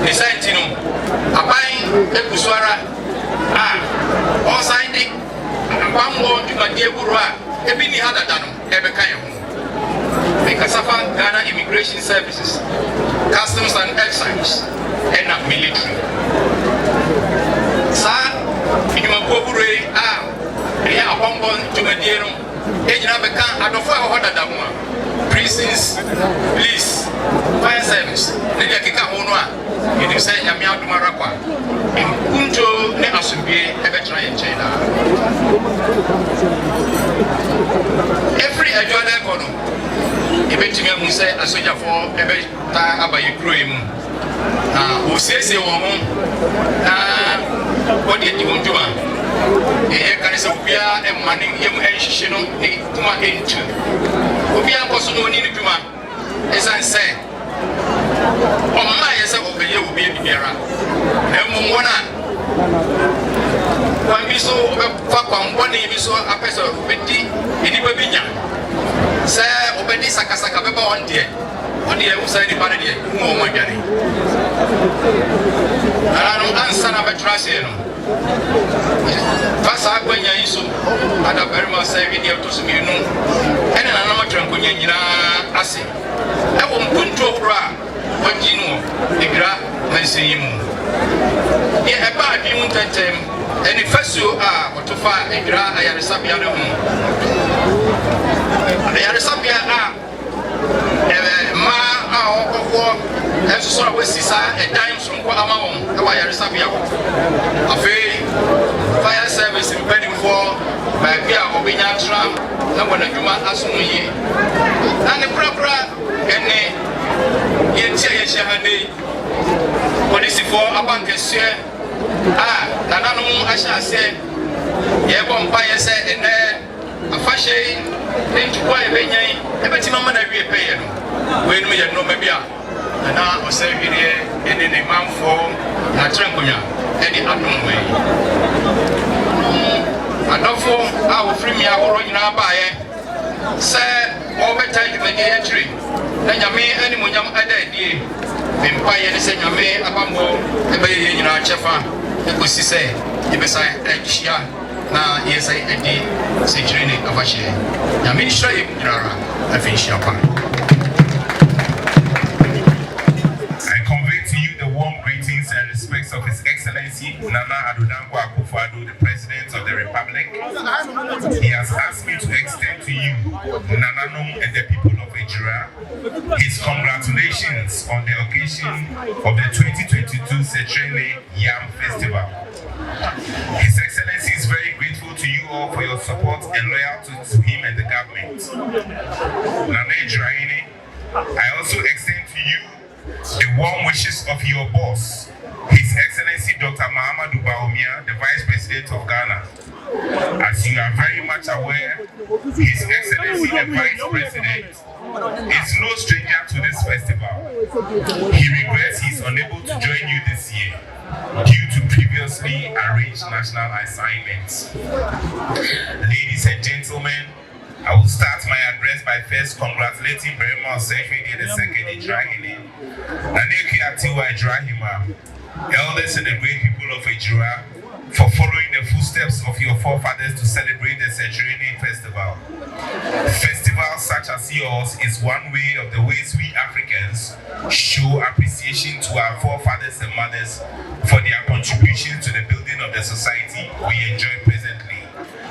ni saintino abai ekuswara Osei abambo dumadie burua ebi ni hadada no ebeka ye ho Mekasafa Ghana Immigration Services, Customs and Excise, and military. Sa, inyuma kubure ya abambon jumadiero. Ejina beka adofa hoda damwa. Prisons, police, fire service. Ndia kika hono a. Yedi se nyame adumara kwa. Mpunto ne asubie ebetra ye China. Every Ejurahene kono ebetimi amu se asoja fo ebe ta abaye kuro mu na osese wo ho na wodi edi wo ntuma kanisa obia emane yemu enhihye no kuma entu obia koso no ni ntuma esanse omma yesa obeye obia biara na emu wona kwambiso obefa kwambone biso apesa obedi enipa binya se obedi sakasaka beba onde usai ni bana die mo mo dwane arano ansa na betrase no fasa akwanya iso ada Barima Osei Hwedie otosumi no ene na na matrankonya nyina ase ewo mpuntu okura wadi no egra mansiyimu ye eba adwi mu tentem eni fasu a otofa egra ayaresabia no hu ayaresabia ma okwo esusora wesisa edan sonko ama won e wa ayaresabia ko afei fire service impeding for by bia obinya tram na bona dwuma asumuye na ne prapra ene yentia Ejurahene police for abankese nananom ahyase ye bompa ye se ene afashe nti kwa ebenyan ebeti mama na wie peye no we no ye no mabia na Osei Hwedie ene ne manfo na trenkonya ene adom we adofo a wo free me ahoro nyina baaye se o beta yimege yatri na nyame ani monyam adadie mempa ye ne se nyame abambo ebeye nyina chefa ekosi se ibesa ehia na yesai edi SEKYERENE afashe nyame shire nyara afishia pa.
And respects of His Excellency Nana Addo Dankwa Akufo-Addo, the President of the Republic. He has asked me to extend to you, Nananom and the people of Ejurahene, his congratulations on the occasion of the 2022 SEKYERENE Yam Festival. His Excellency is very grateful to you all for your support and loyalty to him and the government. Nana Ejurahene, I also extend to you the warm wishes of your boss, His Excellency Dr. Mahamudu Bawumia, the Vice President of Ghana. As you are very much aware, His Excellency the Vice President is no stranger to this festival. He regrets he is unable to join you this year due to previously arranged national assignments. Ladies and gentlemen, I will start my address by first congratulating Barima Osei the second Ejurahene, Ejurahene, elders and the great people of Ejurahene, for following the footsteps of your forefathers to celebrate the SEKYERENE festival. Festivals such as yours is one way of the ways we Africans show appreciation to our forefathers and mothers for their contributions to the building of the society we enjoy presently.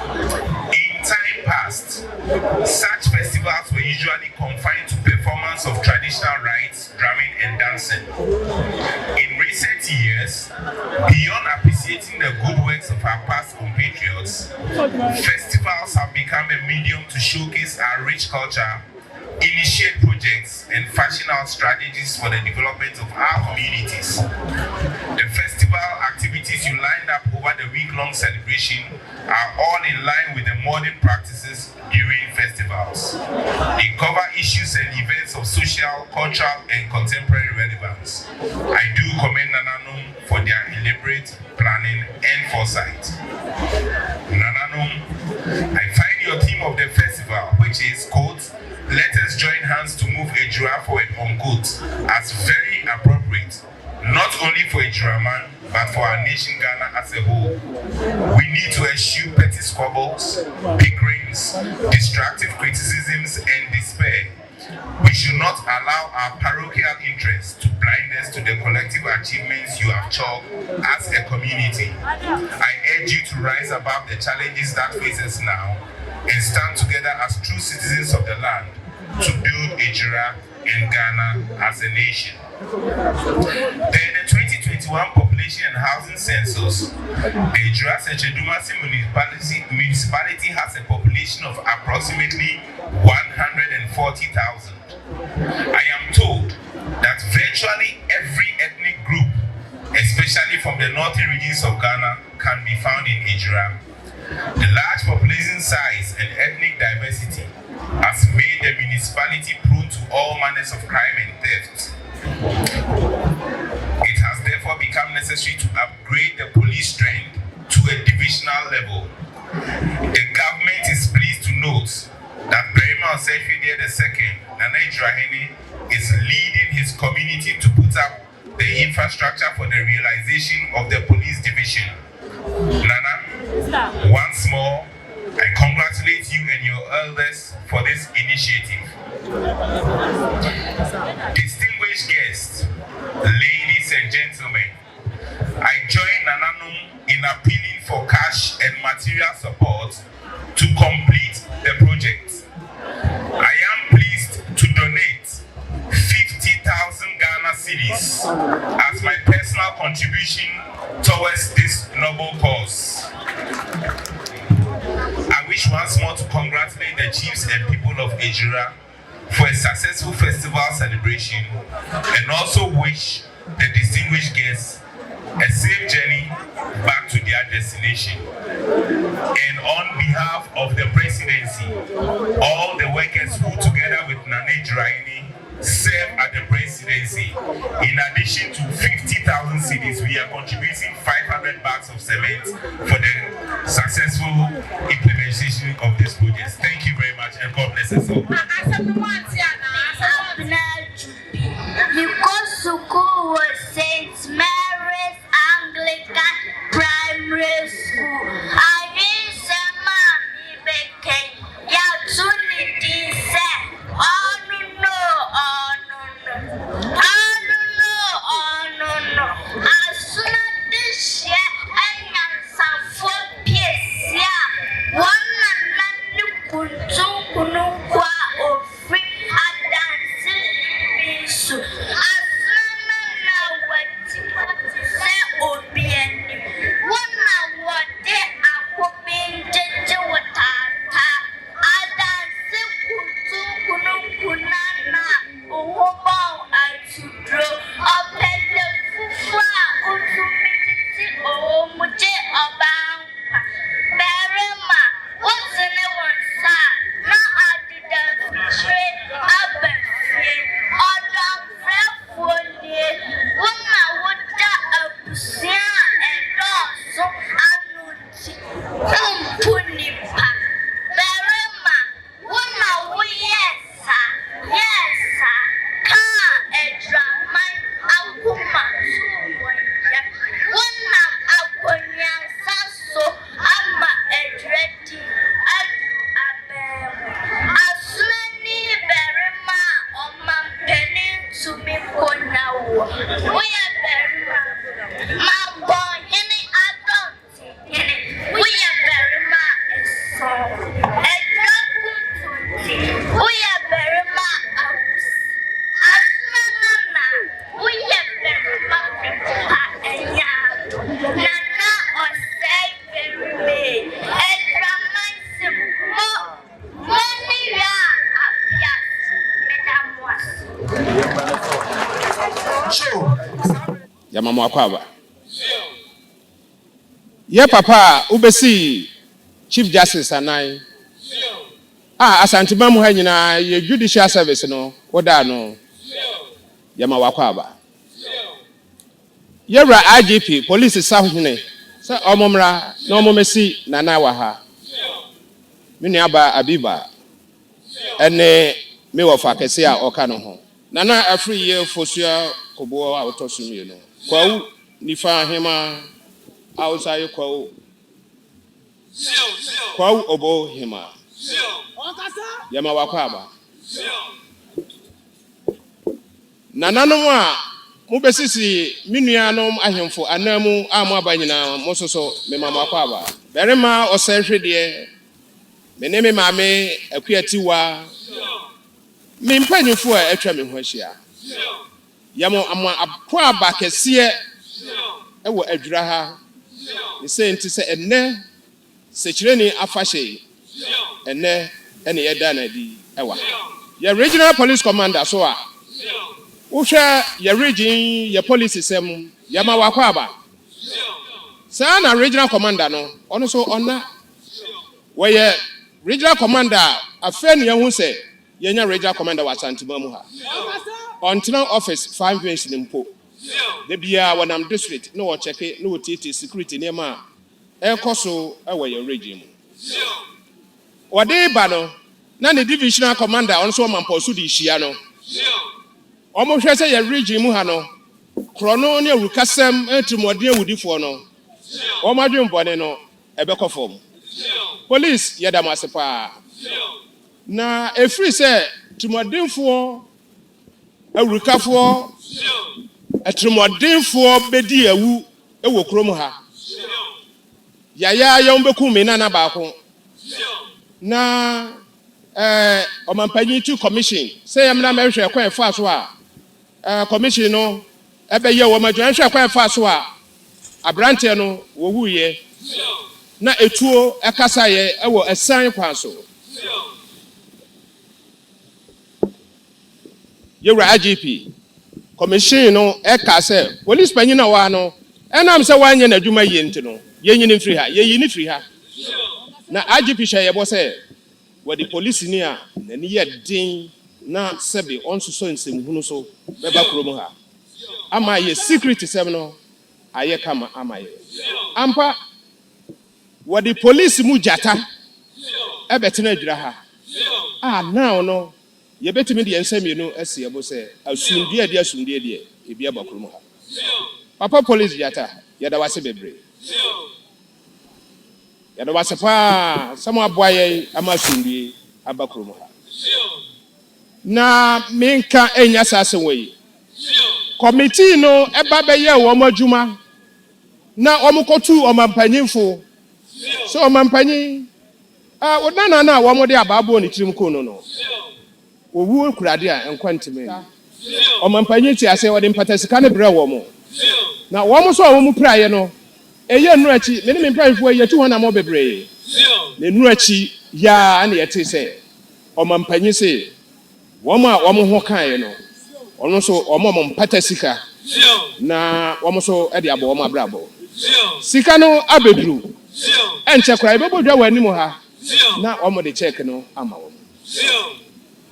In time past, such festivals were usually confined to performance of traditional rites, drumming and dancing. In recent years, beyond appreciating the good works of our past compatriots, festivals have become a medium to showcase our rich culture, initiate projects and fashion out strategies for the development of our communities. The festival activities you lined up over the week-long celebration are all in line with the modern practices during festivals. They cover issues and events of social, cultural and contemporary relevance. I do commend Nananom for their elaborate planning and foresight. Nananom, I find your theme of the festival, which is quote, "Let us join hands to move Ejurahene forward," unquote, as very appropriate, not only for Ejurahene, but for our nation Ghana as a whole. We need to eschew petty squabbles, bickerings, destructive criticisms, and despair. We should not allow our parochial interests to blind us to the collective achievements you have chalked as a community. I urge you to rise above the challenges that face us now and stand together as true citizens of the land to build Ejurahene and Ghana as a nation. The 2021 population and housing census, the Ejurahene municipality has a population of approximately 140,000. I am told that virtually every ethnic group, especially from the northern regions of Ghana, can be found in Ejurahene. The large population size and ethnic diversity has made the municipality prone to all manners of crime and theft. It has therefore become necessary to upgrade the police strength to a divisional level. The government is pleased to note that Barima Osei II, Nana Ejurahene, is leading his community to put up the infrastructure for the realization of the police division. Nana, once more, I congratulate you and your elders for this initiative. Distinguished guests, ladies and gentlemen, I join Nananom in appealing for cash and material support to complete the project. I am pleased to donate 50,000 Ghana cedis as my personal contribution towards this noble cause. I wish once more to congratulate the chiefs and people of Ejurahene for a successful festival celebration and also wish the distinguished guests a safe journey back to their destination. And on behalf of the presidency, all the workers who together with Ejurahene serve at the presidency, in addition to 50,000 cedis, we are contributing 500 bags of cement for the successful implementation of this project. Thank you very much and God bless us all.
Because school was St. Mary's Anglican Primary School. I didn't say mommy became Yatunity said, oh no, as soon as this year and some 4 piece, yeah, one and Kunukwa or free at dancing so as now what say obian one what they are coping to what I dance kunana obo I to draw up the fufa o muje about Barima, what's in the one side? Now I didn't trade up and or down for you. Woman would die a pussy and dog so I'm putting pack. Barima, woman, yes, sir. Yes, sir. Car and drum my akuma. Woman, akonya so I'm a ready. As many Barima on my penny to me for now. We are Barima. Mampong, any adult. We are Barima. We are Barima. We are Barima. Nana Osei
Yamama Kwaba. Ye papa ubesi Chief Justice anai. Asante mamu ha nyina ye judicial service no woda no. Yamama Kwaba. Yewra IGP police sahune. Sa omomra na omomesi nana wa ha. Mini aba Abiba. Ene me wo fa kese a oka no ho. Nana afri ye fosua kobo a otosumi no. Kwa nifa Hemaa outside kwa obo Hemaa Yama Wakwaba Nananom a mubesisi minuanom ahemfo anamu amu abanyina mososo me mama Wakwaba Barima Osei Hwedie meneme maame akuatiwa me mpanyufo a atwa me ho ahia Yamo ama akwa ba kese ewo Ejurahene ne senti se enne SEKYERENE afahye enne ene yeda na di ewa ya regional police commander so a uhwe ya region ya police sem Yama Wakwaba sa na regional commander no ono so ona we regional commander afeni ya hu se yenya regional commander wa Asante mamu ha on office 5 months nimpo the bia wanam district no check no TT security nema e koso e we your regime wade ba no na the divisional commander on so Mampong so di hia no omo hwe se your regime ha no krono ne awukasem etimode awudifo no omo adwembone no e be kofom police yeda masepa na efri se timodinfo awurukafo atremodinfo bedi awu ewo krom ha yaya yombeku me na baako na omampanyi tu commission say yamna mehwe kwa fa so a commission no ebe ye wo madwan hwe kwa fa so a abrante no wo wuye na etuo ekasa ye ewo esan kwa so Yewra IGP commission no eka say police panyin na wa no And I'm so one yen a Juma Yentino, Yen free her, Yen free her. Now, I just say, what the police near, and yet ding, na Sebi, on so in Sim Hunuso, Beba Kromoha. Am I a secret seminal? I come, am I? Ampa, what the police mujata, a better Ejurahene. Ah, now, no, you better me the answer, you know, as you say, I'll soon dear, if you have a Kromoha. Papa police yata, yada was a baby. Yada was a pa, some boy, a masundi, a bakrumoha. Na minka enya sasaway. Committee no, a babaya, womo juma. Na omukotu o mampanyinfo. So mampany, odana womo de ababo ni trimko no. Owu kuradia en kwantime. O mampanyin ti ase wode mpatasika ne bre womo. Na womo so womo praye no. Eye nu achi, me ne mpanyinfo ye tu hona mo bebre. Ne nu achi ya na ye te se. O mampanyin se womo a womo ho kan no. Ono so omo mpatasika. Na womo so e de abo womo abrabo. Sika no abedru. Enche kra ibebodwa wani mu ha. Na womo de check no ama womo.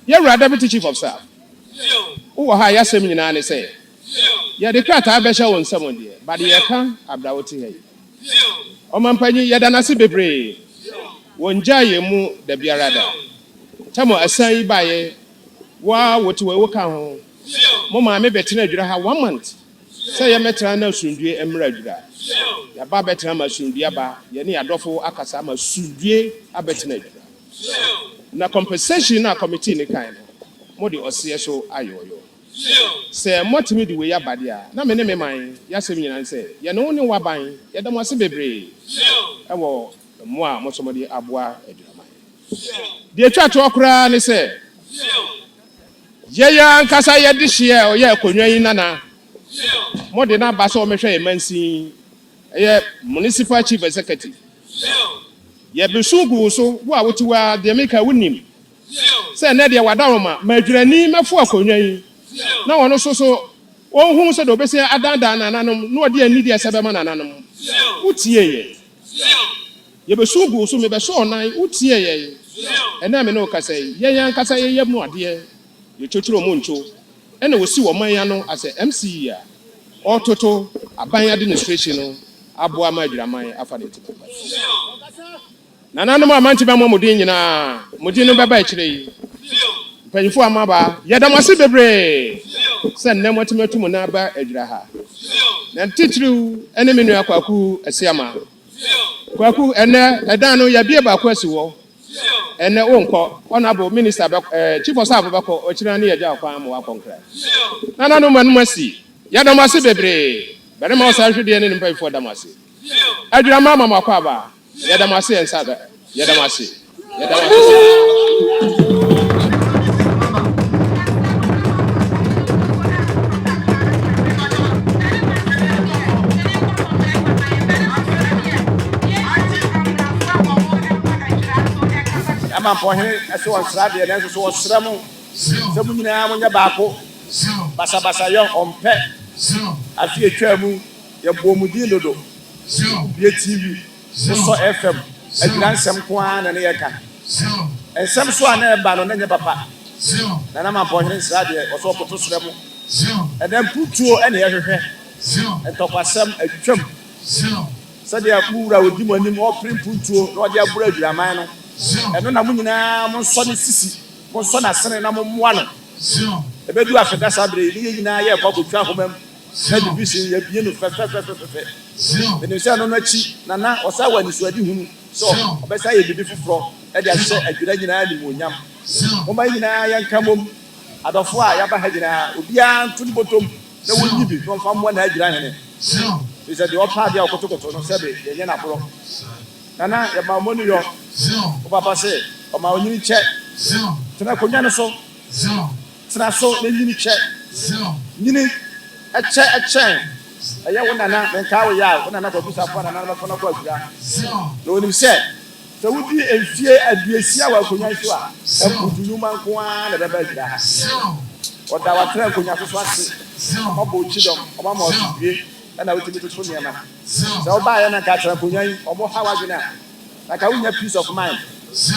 You're deputy chief of staff. Oh, hi, yes, I say. Yeah, the cat I bet you on someone dear, but the account Abdawati here. O Mampany, Daasebre. One jay mu the Biarada. Tamo Asante by what to work home. Mama, maybe Ejurahene 1 month. Say, I met Rana Sundi and Murada. Ya Babetrama Sundiaba, Yeni Adolfo Akasama Sundie Abetinejura. Na compensation na committee ni kind mo de Osei so ayoyo say motimi de we ya badia na me ne me man ya sem nyina say ye no ne waban ye da mo se bebre e wo mo a mo so mo de aboa Ejurahene de twa to okra ne say ye ya nkasa ye de hye o ye konwa yin nana mo de na ba so me hwe mansin ye municipal chief executive ye besugu so wo a wotiwa de meka wonim se na de wadaroma ma Ejurahene mefo akonwa yi na wono so ohun se do be se adanda nananom no de ani de sebe ma nananom utie ye besugu so me be so nan utie ye ena me no kasa ye yan kasa ye yam no ade ye chochuro mo ncho ena wosi wo man ya no as MC ya ototo aban administration no aboa ma Ejurahene afa de tipa Nanano amanti ba momodin nyina modin no baba ekire yi panifo amaba yadamase bebre se nnem watimatu na ba Ejurahene na titru ene menu akwaku asiama kwaku ene edan no ya bie ba kwasi wo ene wonko honorable minister chief of staff bako okira ne yaja akwa am wa konkra nanano manumasi yadamase bebre Barima Osei hwede ne mpanifo damase Ejurahene mama akwa ba Yadamase and Sada. Yadamase.
Mampong as one Saturday and so was Sramu. Some Yabako. Basa young on pet. I feel Tramu, your Bomudilodo. Your TV. So FM, a grand some quan and Eka. And some swan baron and papa. And I'm appointed Saturday or so to Sramu. And then put you any other hair. And talk about some a trim. So they are poor, I would do money more print put you, Roger Bread, Ramano. And then I'm on Sonny Sissy, for son as son and I'm on one. The bed you have Daasebre, leading I public travel them. Said the vision, you know, and you say, no, Nana, or someone is ready whom so, best I be before, and I said, I could imagine Yam. Oh, my young come home. I don't fly, I have had Ubian to the bottom. There will be from one Ejurahene. He said, the old party of Kotokoto, Sebi, the Yanapro. Nana, your money, your Papa say, or my new check. Tanakoyana so, Tanaso, the new check. You a chain. A young woman and cow yard, one another piece of one another for no no one said. So would be a fear at the Sia Kunyashua, and put human Kwan and a Ejurahene. What our train Kunyasu, Mabo Chidom, Obama,
na wotimi to niema so ba ya na ka tra konyan obo hawa na like I peace of mind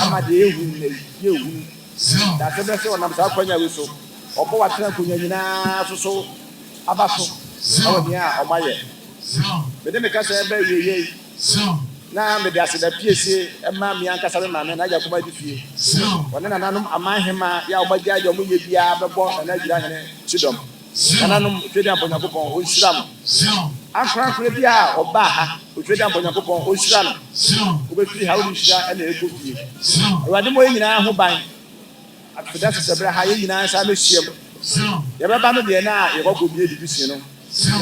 ama de ehu na yehu Daasebre se onam sa kwanya we so obo wa tra konyan nyina so abaso awo ni a omaye me de me ka se be yeye na me de aseda piese e ma mi anka sa me ma me na ja kuma di fie wona na nanom ama Hemaa ya obaja ja mo ye bia bebo na Ejurahene chidom nananum twede amponya kopon o hyiram afra bia oba ha o twede amponya kopon o hyiram o be firi ha o hyira na eko fie awade mo nyina ho ban afida Daasebre ha ye nyina sa me hyiam ye beba no de na ye gogo bi edibisi no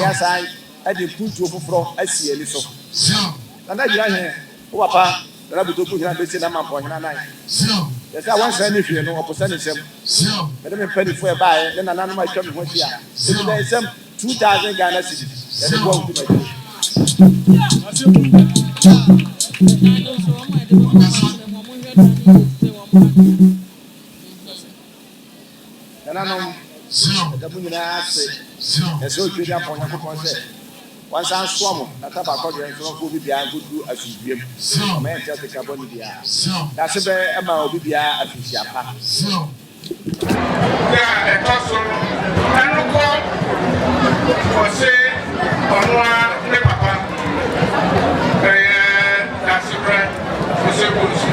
ya sai ade putu ofoforo asi ani so na Ejurahene o papa na buto ku hira be se na Mampong hira nai yes I want any fee no opposite sem me me pay for buy then na ma twa me ho hia so there is some 2000 Ghana cedis then go to my nanano da bunyina ase eso twede aponya ko se once I swam na taba ko de so ko bibia gudu asubiem o me ntia se carbon bia Daasebre e ma obi bia afisia pa
ya e toso anu ko Osei onwa ne papa Daasebre Osei Bonsu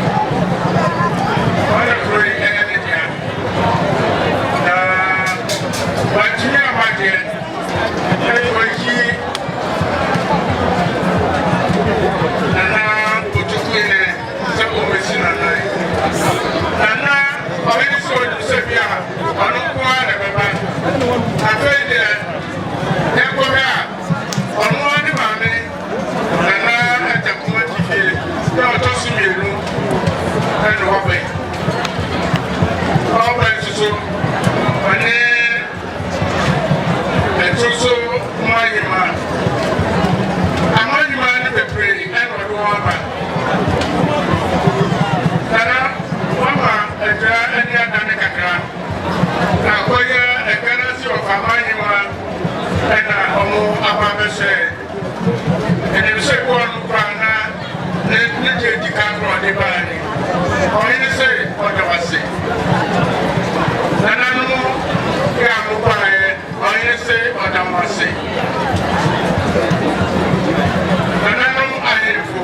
wala free energy na wajia maje Nana Otukuine Sabo Mesina Nai Nana Already so Sebia Onukwa Nebeba Afede Nekoya Onwa ni mame Nana Atakuma Tife Na Otosi Mielu Enu Wabe Wabe Suso Wane Etuso Mwayima Amanyima ni pray and wama Tara wama eja eni adane kakra na koya ekarasi of amanyima ena omo abamese ene se ko anu pana ne je dikagro de bani o ene se o de wase nana no ya mo pae o ene se o da wase nananum ayefo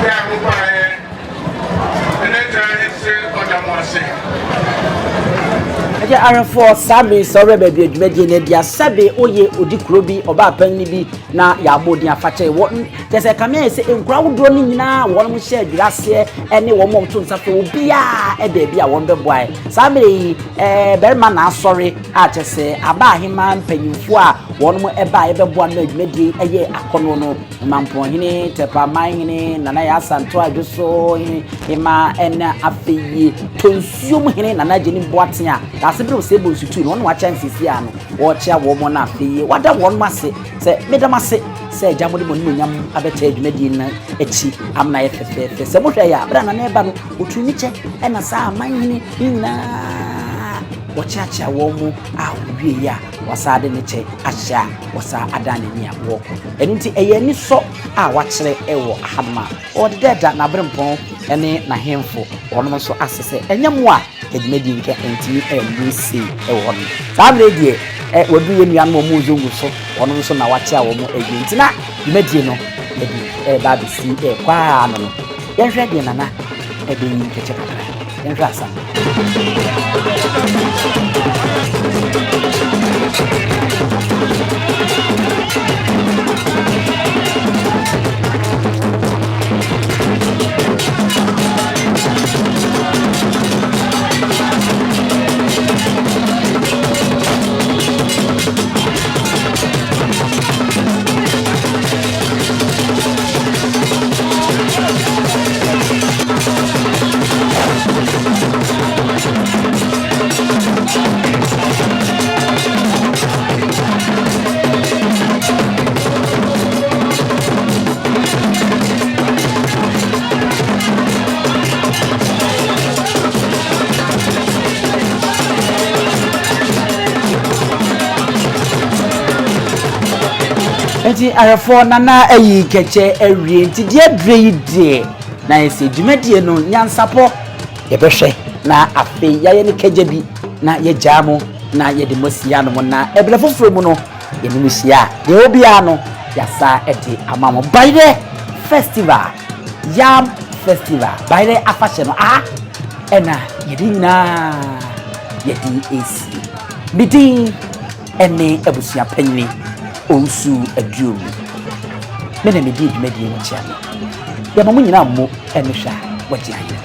ya mubaye enetane se odamwase
Eje arafo sabe so rebe bi adwumadie na dia sabe oye odikuro bi oba panni bi na ya abodi afache wo tese kame se enkura wodo ni nyina won mo hye adwirase ene wo mo to nsafe obi a ede bi a won beboae sabe Barima na asori a tese aba Hemaa mpanyimfo a won mo eba ebeboa na adwumadie eye akono no Mampong hene tepa man hene nana ya santo adwoso Hemaa ena afeyi tonsuom hene nana jeni boaten a Daasebre Osei Bonsu tu no wa chance si ano wo chia wo mo na afeyi wada won mase se medamase se jamode mo nyam abeta adwumadie na echi amna ye fefe se mo hwe ya bra na eba no otumi che ena sa man hene na wachacha wo mu a wie ya wasade ne che ahya wasa adane ni awoko enti eye ni so a wachire ewo ahadma o de deda na brempon ene na hemfo wono so asese enyam a edmedi nke enti emisi ewo no sabre die wadu ye nuan mo zongu so wono so na wache a wo mu enti na edmedi no ba bi si kwa no yenhwe die nana ebe ni keche kakra yenhwe asa enti arefo nana ayi keche awie enti de adre yi de na yesi dwumadie no nyansapo yebehwe na afi yaye ne keje bi na ye jamo na ye de mosia no na ebele foforo mu no ye ni musia de obia no yasa edi amamo by the festival yam festival by the afashe no ena ye di na ye di esi bidin ene abusia panyi onsu aduom me na me di dwumadie no chia no ya mamu nyina mo ene hwa wagye aye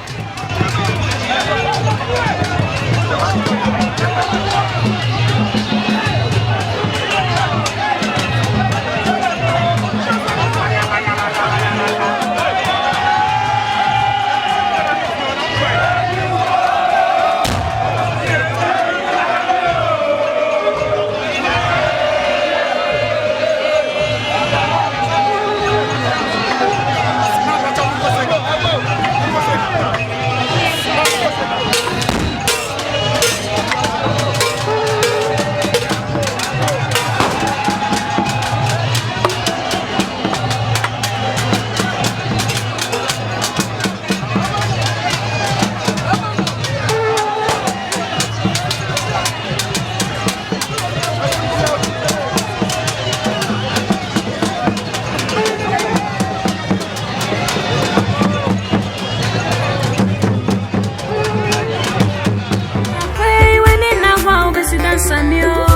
Sanyo